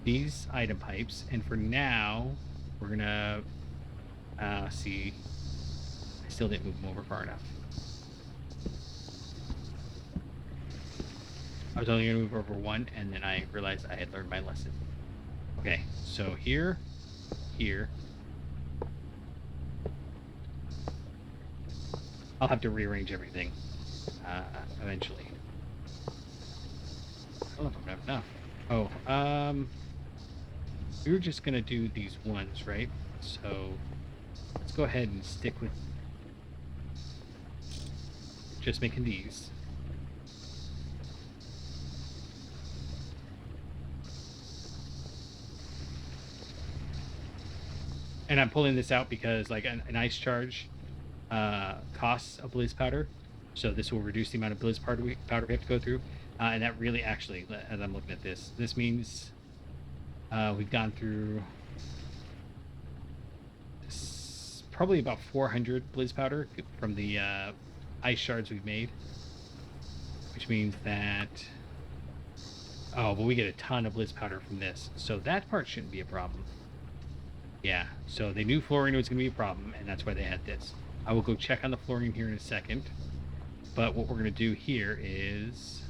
these item pipes, and for now, we're going to see. I still didn't move them over far enough. I was only going to move over one, and then I realized I had learned my lesson. Okay, so here. I'll have to rearrange everything eventually. I don't know if I'm gonna have enough. Oh, we were just going to do these ones, right? So let's go ahead and stick with just making these. And I'm pulling this out because like an ice charge costs a blizz powder. So this will reduce the amount of blizz powder we have to go through. And that really actually, as I'm looking at this means we've gone through probably about 400 blizz powder from the ice shards we've made. Which means that, oh, but we get a ton of blizz powder from this. So that part shouldn't be a problem. Yeah, so they knew fluorine was going to be a problem, and that's why they had this. I will go check on the fluorine here in a second. But what we're going to do here is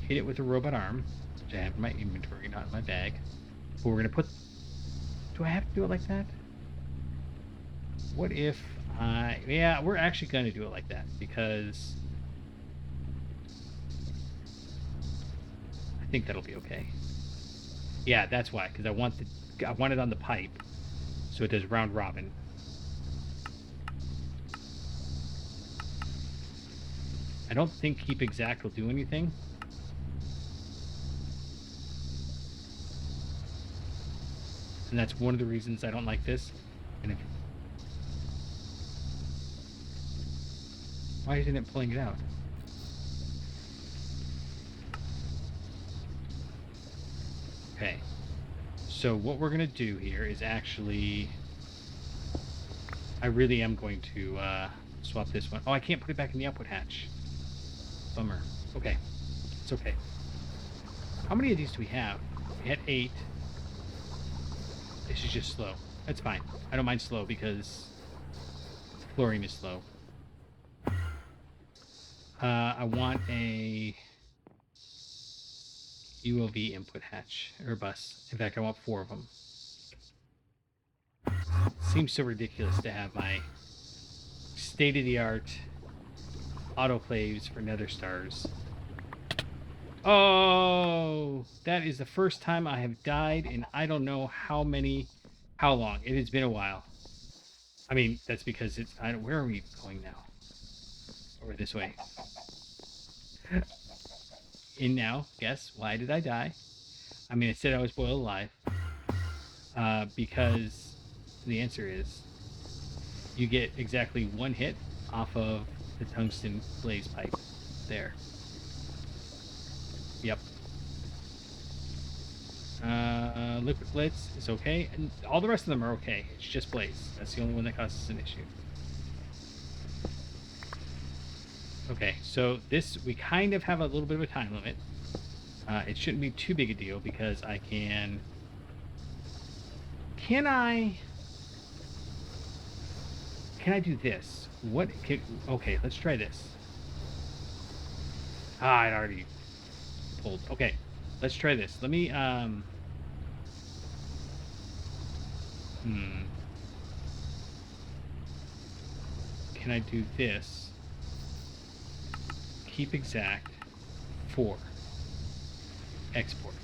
hit it with a robot arm, which I have in my inventory, not in my bag. But we're going to put... Do I have to do it like that? What if I... Yeah, we're actually going to do it like that, because... I think that'll be okay. Yeah, that's why, because I want it on the pipe, so it does round robin. I don't think keep exact will do anything. And that's one of the reasons I don't like this. And why isn't it pulling it out? So what we're going to do here is actually... I really am going to swap this one. Oh, I can't put it back in the output hatch. Bummer. Okay. It's okay. How many of these do we have? We had 8. This is just slow. That's fine. I don't mind slow because fluorine is slow. I want a UOV input hatch or bus. In fact, I want 4 of them. Seems so ridiculous to have my state-of-the-art autoclaves for nether stars. Oh, that is the first time I have died in I don't know how long. It has been a while. I mean, that's because it's... where are we going now? Over this way. In now. Guess, why did I die? I mean, I said I was boiled alive. Because the answer is you get exactly 1 hit off of the tungsten blaze pipe there. Yep. Liquid blitz is okay, and all the rest of them are okay. It's just blaze. That's the only one that causes an issue. Okay, so this, we kind of have a little bit of a time limit. It shouldn't be too big a deal because I can I do this? Okay, let's try this. Ah, it already pulled. Okay, let's try this. Let me, can I do this? Keep exact 4. Export.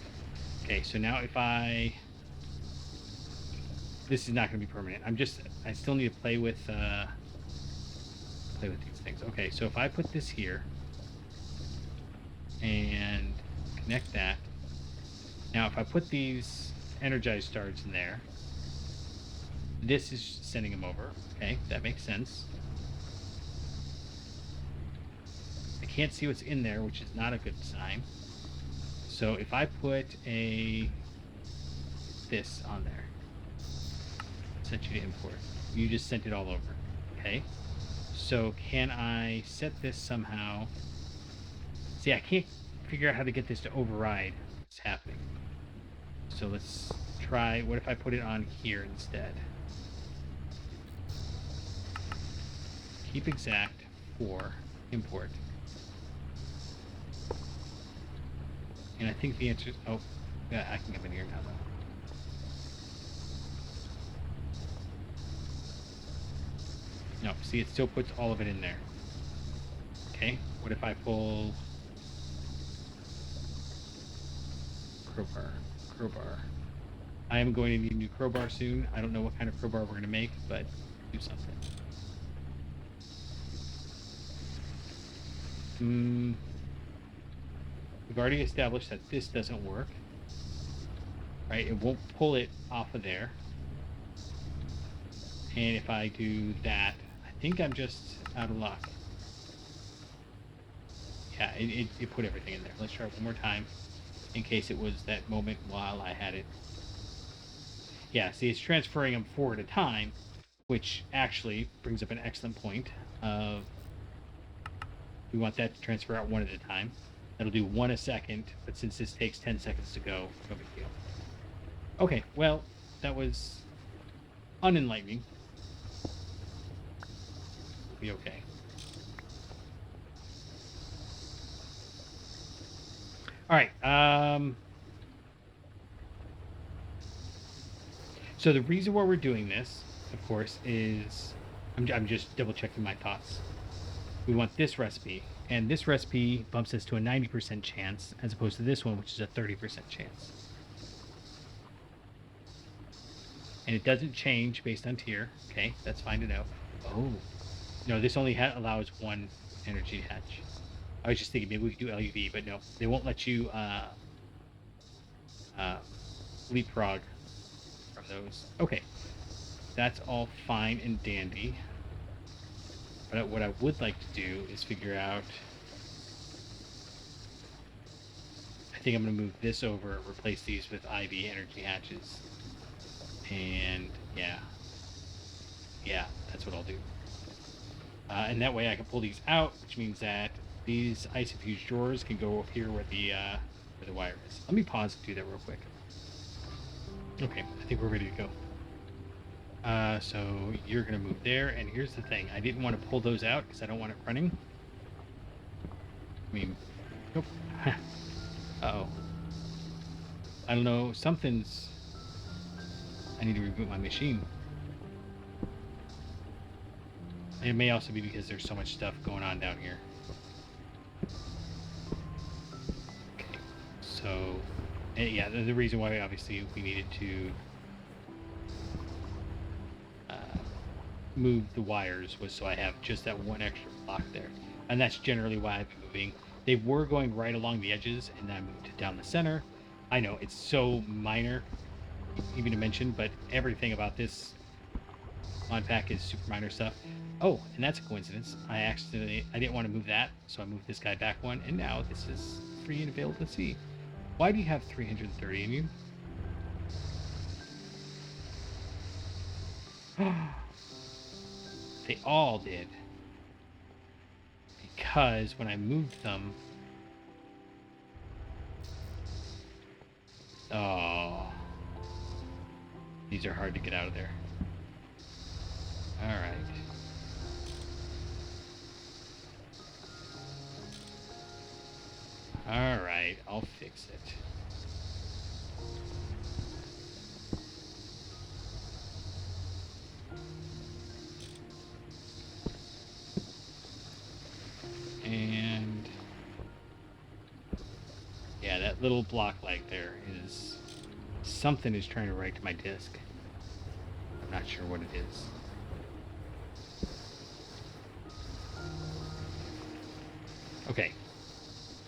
Okay, so now if this is not going to be permanent. I still need to play with these things. Okay, so if I put this here and connect that. Now, if I put these energized stars in there, this is sending them over. Okay, that makes sense. I can't see what's in there, which is not a good sign. So if I put this on there, sent you to import. You just sent it all over. Okay. So can I set this somehow? See, I can't figure out how to get this to override what's happening. So let's try, what if I put it on here instead? Keep exact 4, import. And I think the answer is, oh, yeah, I can come in here now though. No, see, it still puts all of it in there. Okay, what if I pull crowbar? I am going to need a new crowbar soon. I don't know what kind of crowbar we're going to make, but do something. We've already established that this doesn't work. Right, it won't pull it off of there. And if I do that, I think I'm just out of luck. Yeah, it put everything in there. Let's try it one more time in case it was that moment while I had it. Yeah, see, it's transferring them 4 at a time, which actually brings up an excellent point of we want that to transfer out 1 at a time. That'll do 1 a second, but since this takes 10 seconds to go, no big deal. Okay, well, that was unenlightening. Be okay. All right. So the reason why we're doing this, of course, is I'm just double checking my thoughts. We want this recipe, and this recipe bumps us to a 90% chance, as opposed to this one, which is a 30% chance. And it doesn't change based on tier. Okay, that's fine to know. Oh. No, this only allows 1 energy hatch. I was just thinking maybe we could do LUV, but no, they won't let you leapfrog from those. Okay, that's all fine and dandy. But what I would like to do is figure out... I think I'm going to move this over, replace these with IV energy hatches. And yeah, that's what I'll do. And that way I can pull these out, which means that these ice-infused drawers can go up here where the wire is. Let me pause and do that real quick. Okay, I think we're ready to go. So you're going to move there, and here's the thing. I didn't want to pull those out because I don't want it running. I mean, nope. Uh-oh. I don't know, something's... I need to reboot my machine. It may also be because there's so much stuff going on down here. Okay, so... yeah, the reason why obviously we needed to move the wires was so I have just that one extra block there. And that's generally why I've been moving. They were going right along the edges, and then I moved it down the center. I know, it's so minor, even to mention, but everything about this mod pack is super minor stuff. Oh, and that's a coincidence. I didn't want to move that, so I moved this guy back one, and now this is free and available to see. Why do you have 330 in you? They all did. Because when I moved them... Oh. These are hard to get out of there. Alright. Alright, I'll fix it. And yeah, that little block leg there is something is trying to write to my disk. I'm not sure what it is. Okay,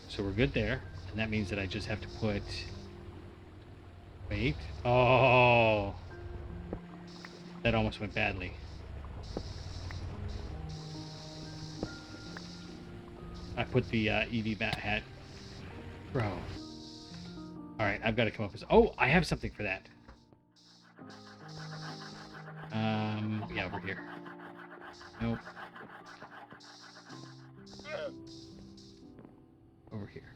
so we're good there, and that means that I just have to put... Wait. Oh, that almost went badly. I put the EV bat hat. Bro. Alright, I've got to come up with... Oh, I have something for that. Yeah, over here. Nope. Over here.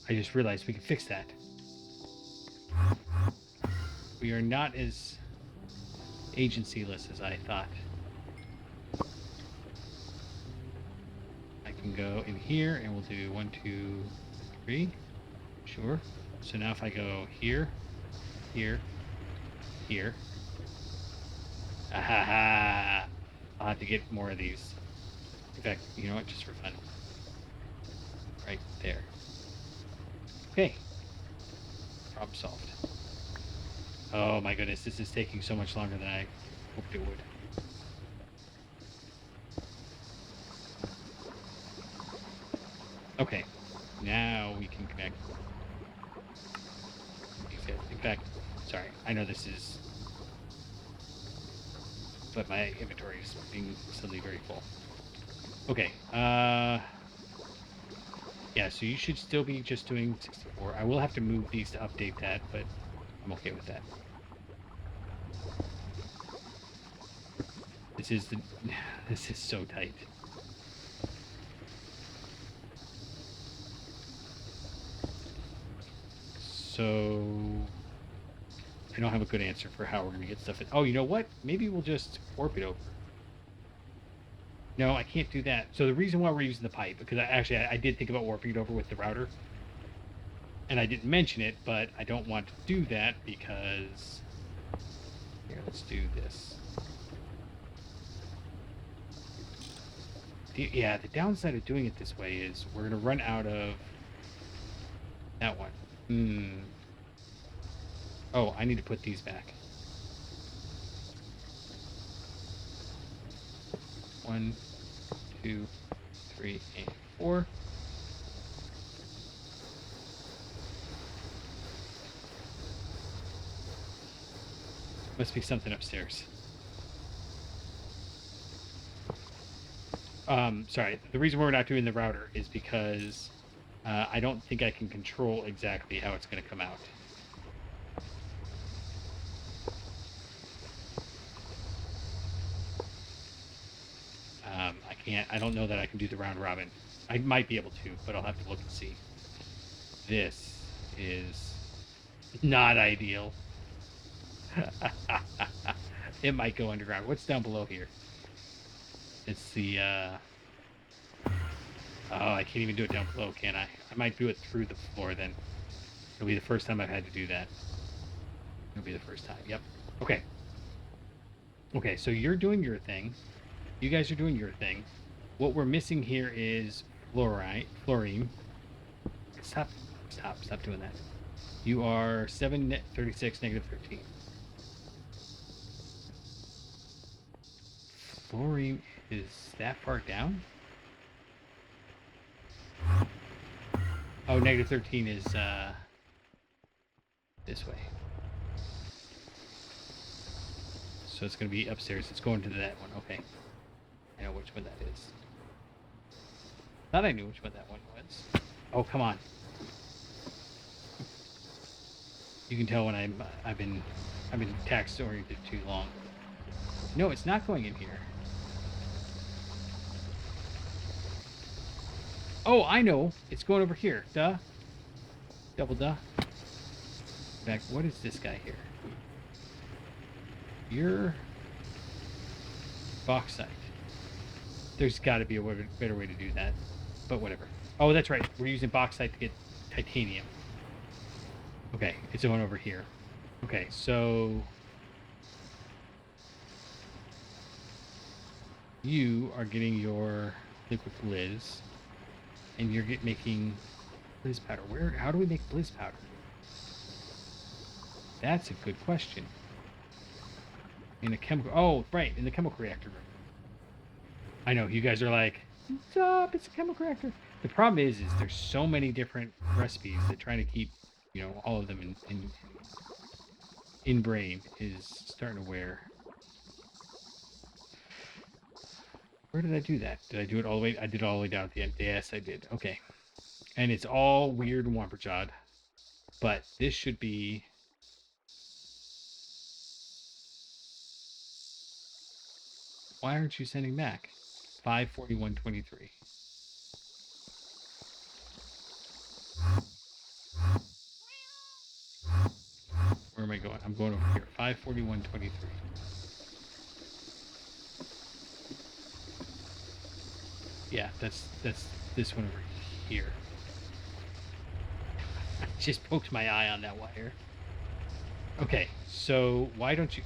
I just realized we can fix that. We are not as agency-less as I thought. I can go in here and we'll do 1, 2, 3. Sure. So now if I go here, here, here. Ahaha! I'll have to get more of these. In fact, you know what? Just for fun. Right there. Okay. Problem solved. Oh my goodness, this is taking so much longer than I hoped it would. Okay, now we can connect. In fact, sorry, I know this is... But my inventory is being suddenly very full. Okay, yeah, so you should still be just doing 64. I will have to move these to update that, but I'm okay with that. This is so tight. So I don't have a good answer for how we're gonna get stuff in. Oh, you know what? Maybe we'll just warp it over. No, I can't do that. So the reason why we're using the pipe, because I did think about warping it over with the router, and I didn't mention it, but I don't want to do that because... Here, let's do this. Yeah, the downside of doing it this way is we're going to run out of that one. Oh, I need to put these back. 1, 2, 3, and 4. Must be something upstairs. Sorry, the reason we're not doing the router is because I don't think I can control exactly how it's going to come out. I can't. I don't know that I can do the round robin. I might be able to, but I'll have to look and see. This is not ideal. It might go underground. What's down below here? It's the, oh, I can't even do it down below, can I? I might do it through the floor then. It'll be the first time I've had to do that. It'll be the first time. Yep. Okay. Okay, so you're doing your thing. You guys are doing your thing. What we're missing here is fluorine. Stop doing that. You are 736, negative 13. Fluorine is that far down? Oh, negative 13 is this way. So it's going to be upstairs. It's going to that one. Okay. I know which one that is. Thought I knew which one that one was. Oh, come on. You can tell when I've been task oriented too long. No, it's not going in here. Oh, I know. It's going over here. Duh. Double duh. In fact, what is this guy here? You're bauxite. There's got to be a better way to do that, but whatever. Oh, that's right. We're using bauxite to get titanium. Okay, it's going over here. Okay, so you are getting your liquid blizz, and you're making blizz powder. How do we make blizz powder? That's a good question. In a chemical, oh, right, in the chemical reactor room. I know, you guys are like, stop, it's a chemical reactor. The problem is there's so many different recipes that trying to keep, you know, all of them in brain is starting to wear. Where did I do that? Did I do it all the way? I did it all the way down at the end. Yes, I did. Okay. And it's all weird and womperjawed. But this should be... Why aren't you sending back? 541.23. Where am I going? I'm going over here. 541.23. Yeah, that's this one over here. I just poked my eye on that wire. Okay, so why don't you...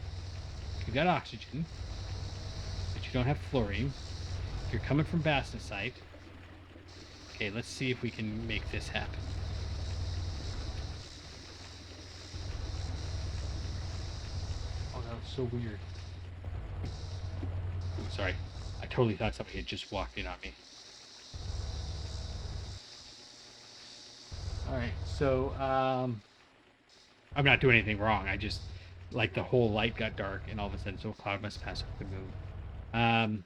You got oxygen, but you don't have fluorine. You're coming from bastnasite. Okay, let's see if we can make this happen. Oh, that was so weird. Sorry. I totally thought somebody had just walked in on me. Alright, so, I'm not doing anything wrong. I just, like, the whole light got dark, and all of a sudden, so a cloud must pass over the moon.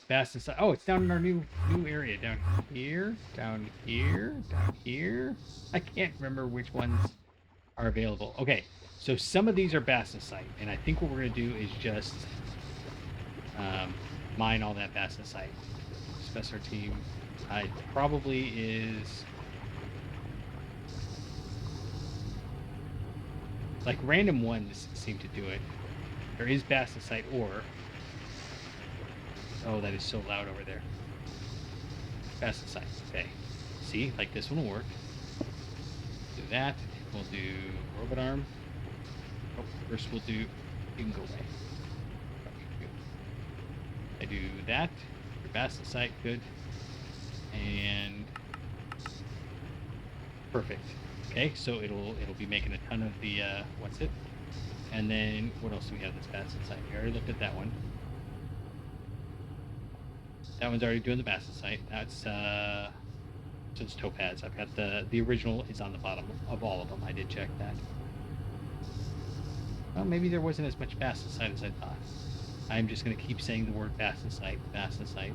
Bastnasite. Oh, it's down in our new area. Down here, down here, down here. I can't remember which ones are available. Okay, so some of these are bastnasite, and I think what we're going to do is just mine all that bastnasite. Special team. It probably is... Like, random ones seem to do it. There is bastnasite ore. Oh, that is so loud over there. Bastnasite. Okay. See? Like, this one will work. Do that. We'll do robot arm. Oh, first we'll do... You can go away. I do that. Your bastnasite. Good. And... Perfect. Okay, so it'll be making a ton of the, what's it? And then, what else do we have that's bastnasite? We already looked at that one. That one's already doing the bastnasite. That's, so it's topaz. I've got the original is on the bottom of all of them. I did check that. Well, maybe there wasn't as much bastnasite as I thought. I'm just going to keep saying the word bastnasite, bastnasite,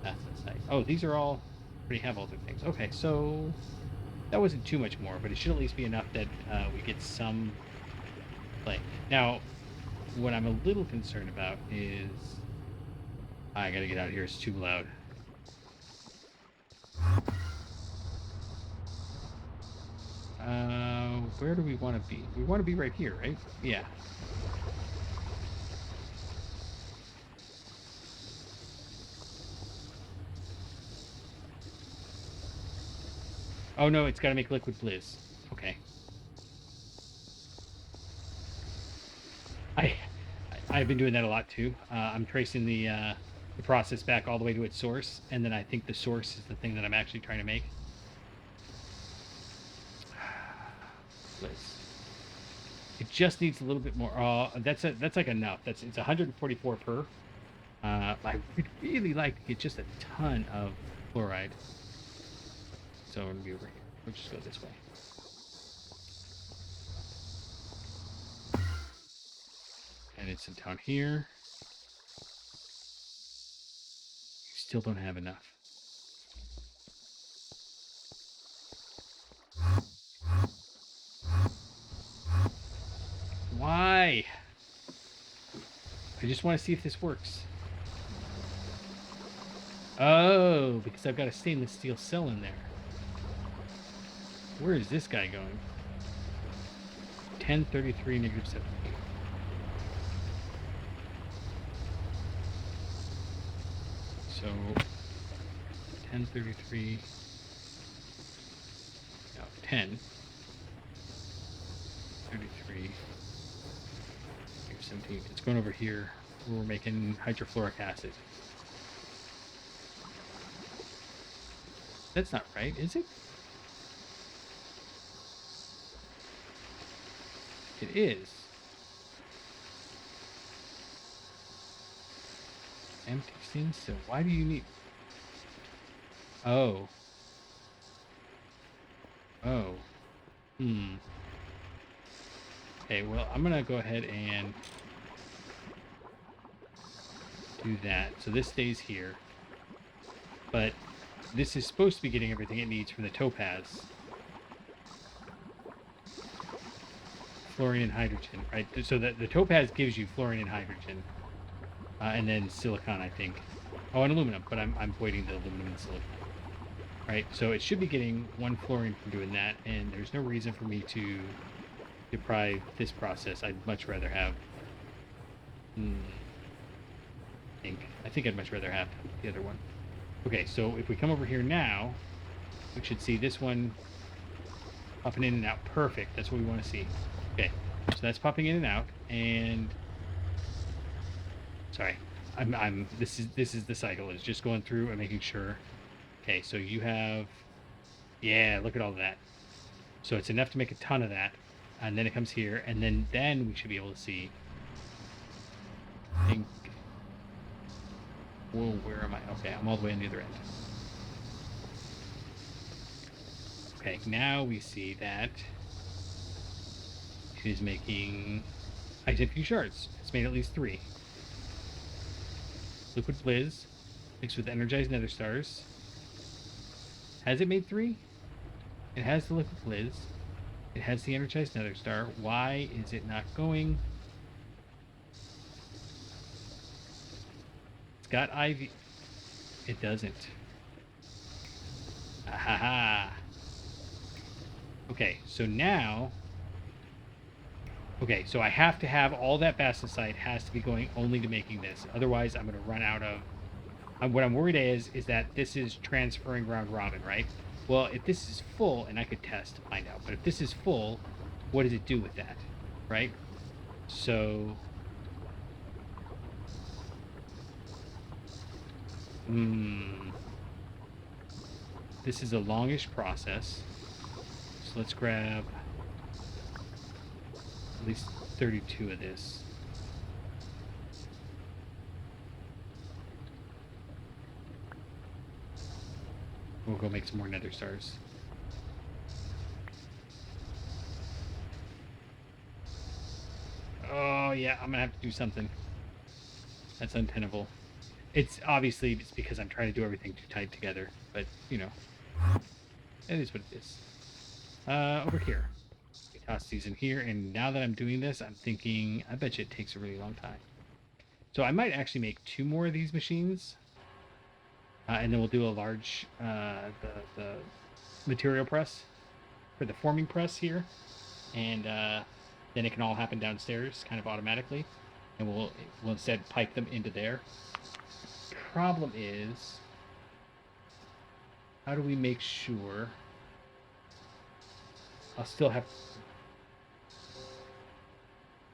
bastnasite. Oh, these are all already have all the things. Okay, so that wasn't too much more, but it should at least be enough that we get some play. Now, what I'm a little concerned about is I gotta get out of here. It's too loud. Where do we want to be? We want to be right here, right? Yeah. Oh no, it's got to make liquid blizz. Okay. I I've been doing that a lot too. I'm tracing the process back all the way to its source, and then I think the source is the thing that I'm actually trying to make. Blizz. It just needs a little bit more. That's like enough. It's 144 per. I would really like to get just a ton of fluoride. So I'm gonna be over here. We'll just go this way. And it's down here. Still don't have enough. Why? I just want to see if this works. Oh, because I've got a stainless steel cell in there. Where is this guy going? 1033 negative 7. So 1033. No, 10. 33. 17. It's going over here where we're making hydrofluoric acid. That's not right, is it? It is. Empty stainless steel. Why do you need... Oh. Oh. Okay, well, I'm going to go ahead and do that. So this stays here. But this is supposed to be getting everything it needs from the topaz. Fluorine and hydrogen, right? So the topaz gives you fluorine and hydrogen. And then silicon, I think. Oh, and aluminum, but I'm avoiding the aluminum and silicon. Right, so it should be getting 1 fluorine from doing that, and there's no reason for me to deprive this process. I'd much rather have... I think I'd much rather have the other one. Okay, so if we come over here now, we should see this one popping in and out. Perfect, that's what we want to see. Okay, so that's popping in and out, and... Sorry, this is the cycle. It's just going through and making sure. Okay, so you have, yeah, look at all of that. So it's enough to make a ton of that, and then it comes here, and then we should be able to see. I think. Whoa, where am I? Okay, I'm all the way on the other end. Okay, now we see that it is making identity shards. It's made at least 3. Liquid Blizz mixed with energized nether stars. Has it made 3? It has the liquid Blizz. It has the energized nether star. Why is it not going? It's got ivy. It doesn't. Ahaha. Okay, so now... Okay, so I have to have all that bastosite has to be going only to making this. Otherwise, I'm going to run out of... what I'm worried is that this is transferring round robin, right? Well, if this is full, and I could test to find out, but if this is full, what does it do with that, right? So... This is a longish process. So let's grab... at least 32 of this. We'll go make some more nether stars. Oh yeah, I'm gonna have to do something. That's untenable. It's obviously it's because I'm trying to do everything too tight together, but you know, it is what it is. Over here, we toss these in here, and now that I'm doing this, I'm thinking, I bet you it takes a really long time. So I might actually make 2 more of these machines, and then we'll do a large the material press for the forming press here, and then it can all happen downstairs kind of automatically, and we'll instead pipe them into there. Problem is, how do we make sure I'll still have...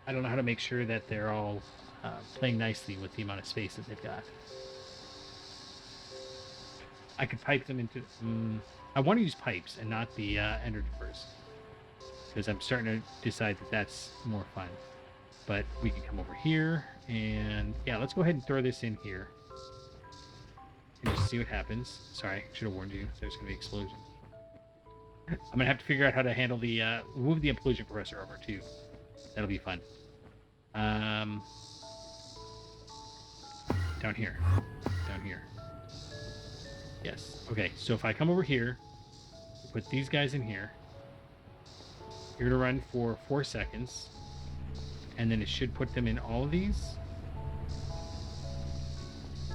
I don't know how to make sure that they're all playing nicely with the amount of space that they've got. I could pipe them into... I want to use pipes and not the ender diverse, because I'm starting to decide that that's more fun. But we can come over here, and yeah, let's go ahead and throw this in here. And just see what happens. Sorry, I should have warned you. There's going to be explosions. I'm going to have to figure out how to handle the... move the implosion compressor over, too. That'll be fun. Down here. Down here. Yes. Okay, so if I come over here, put these guys in here. You're going to run for 4 seconds. And then it should put them in all of these.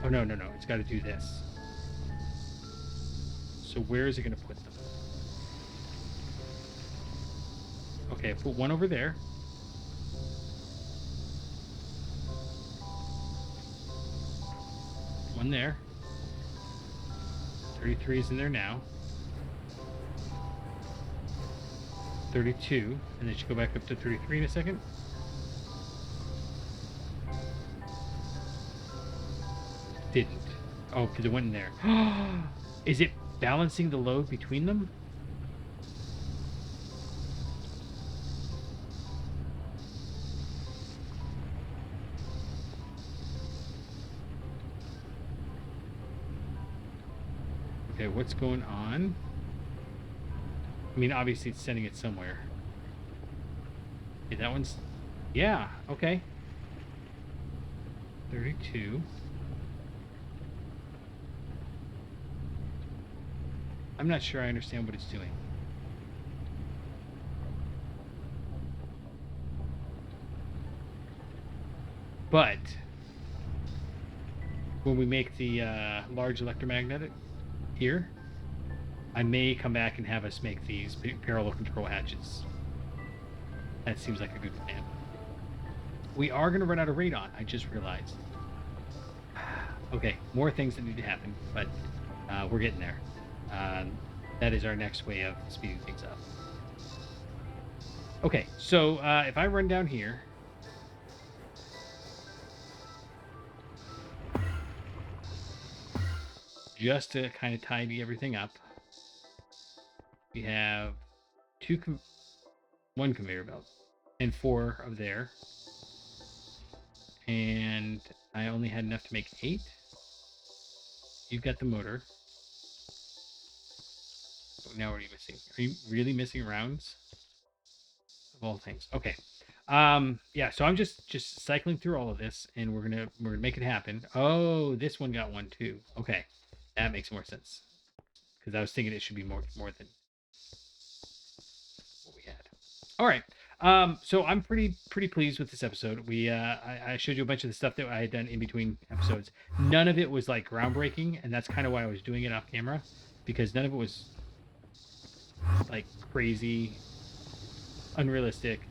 Oh, no. It's got to do this. So where is it going to put them? Okay, I put one over there. One there. 33 is in there now. 32, and then should go back up to 33 in a second. Didn't. Oh, because it went in there. Is it balancing the load between them? Okay, what's going on? I mean, obviously it's sending it somewhere. Okay, that one's... Yeah, okay. 32. I'm not sure I understand what it's doing. But when we make the large electromagnetic here, I may come back and have us make these parallel control hatches. That seems like a good plan. We are going to run out of radon, I just realized. Okay, more things that need to happen, but we're getting there. That is our next way of speeding things up. Okay, so if I run down here, just to kind of tidy everything up, we have one conveyor belt and 4 of there, and I only had enough to make 8. You've got the motor. Now what are you missing? Are you really missing rounds? Of all things. Okay. Yeah, so I'm just cycling through all of this, and we're gonna make it happen. Oh, this one got 1 too. Okay. That makes more sense. Because I was thinking it should be more than what we had. All right. So I'm pretty pleased with this episode. We I showed you a bunch of the stuff that I had done in between episodes. None of it was like groundbreaking, and that's kind of why I was doing it off camera, because none of it was like crazy, unrealistic.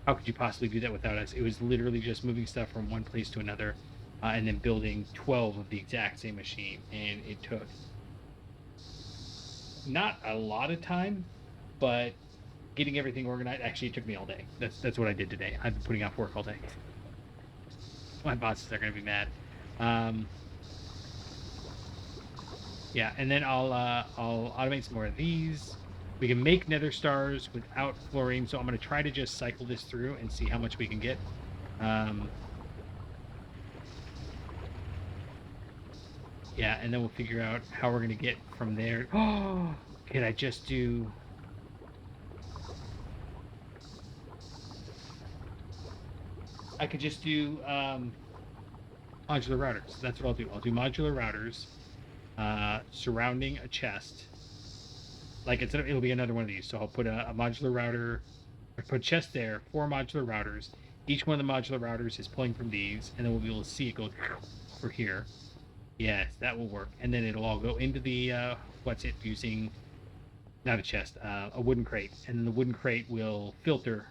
How could you possibly do that without us? It was literally just moving stuff from one place to another, and then building 12 of the exact same machine, and it took not a lot of time, but getting everything organized. Actually, it took me all day. That's what I did today. I've been putting off work all day. My bosses are going to be mad. Yeah, and then I'll automate some more of these. We can make nether stars without fluorine, so I'm going to try to just cycle this through and see how much we can get. Yeah, and then we'll figure out how we're going to get from there. Oh, can I just do... I could just do modular routers. That's what I'll do. I'll do modular routers surrounding a chest. Like it'll be another one of these. So I'll put a modular router, or put a chest there, 4 modular routers. Each one of the modular routers is pulling from these, and then we'll be able to see it go for here. Yes, that will work. And then it'll all go into the using not a chest, a wooden crate, and then the wooden crate will filter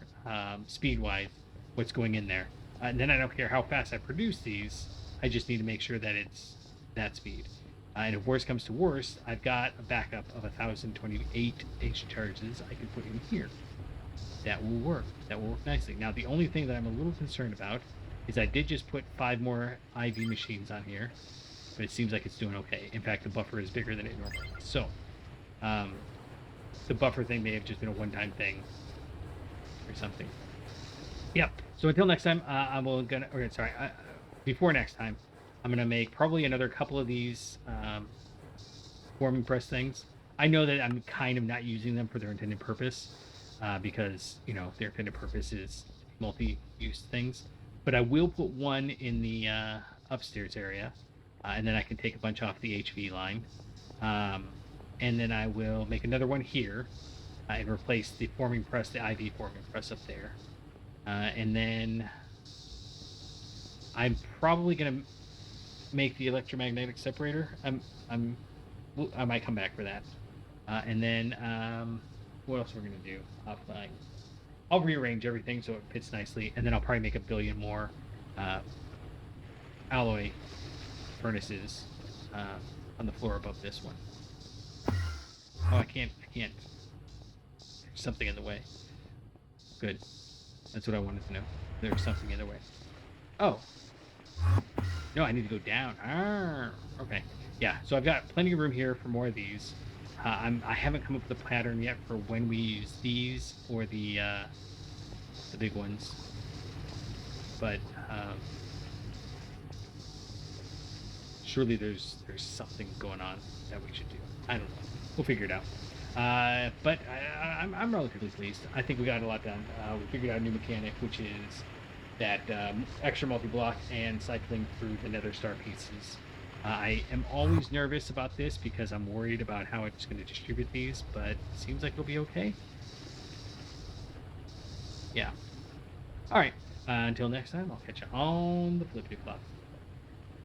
speed-wise what's going in there. And then I don't care how fast I produce these. I just need to make sure that it's that speed. And if worst comes to worst, I've got a backup of 1,028 H charges I can put in here. That will work. That will work nicely. Now, the only thing that I'm a little concerned about is I did just put 5 more IV machines on here, but it seems like it's doing okay. In fact, the buffer is bigger than it normally is. So, the buffer thing may have just been a one-time thing or something. Yep. So until next time, before next time, I'm gonna make probably another couple of these forming press things. I know that I'm kind of not using them for their intended purpose because their intended purpose is multi-use things. But I will put one in the upstairs area, and then I can take a bunch off the HV line. And then I will make another one here and replace the forming press, the IV forming press up there. And then I'm probably gonna make the electromagnetic separator. I might come back for that. And then what else we're gonna do offline? I'll rearrange everything so it fits nicely, and then I'll probably make a billion more alloy furnaces on the floor above this one. Oh, I can't. There's something in the way. Good. That's what I wanted to know. There's something in the way. Oh. No, I need to go down. Okay. Yeah, so I've got plenty of room here for more of these. I haven't come up with a pattern yet for when we use these or the big ones. But surely there's something going on that we should do. I don't know. We'll figure it out. But I'm relatively pleased. I think we got a lot done. We figured out a new mechanic, which is that extra multi-block and cycling through the Nether star pieces. I am always nervous about this because I'm worried about how it's going to distribute these, but it seems like it'll be okay. Yeah. All right. Until next time, I'll catch you on the flippity flop.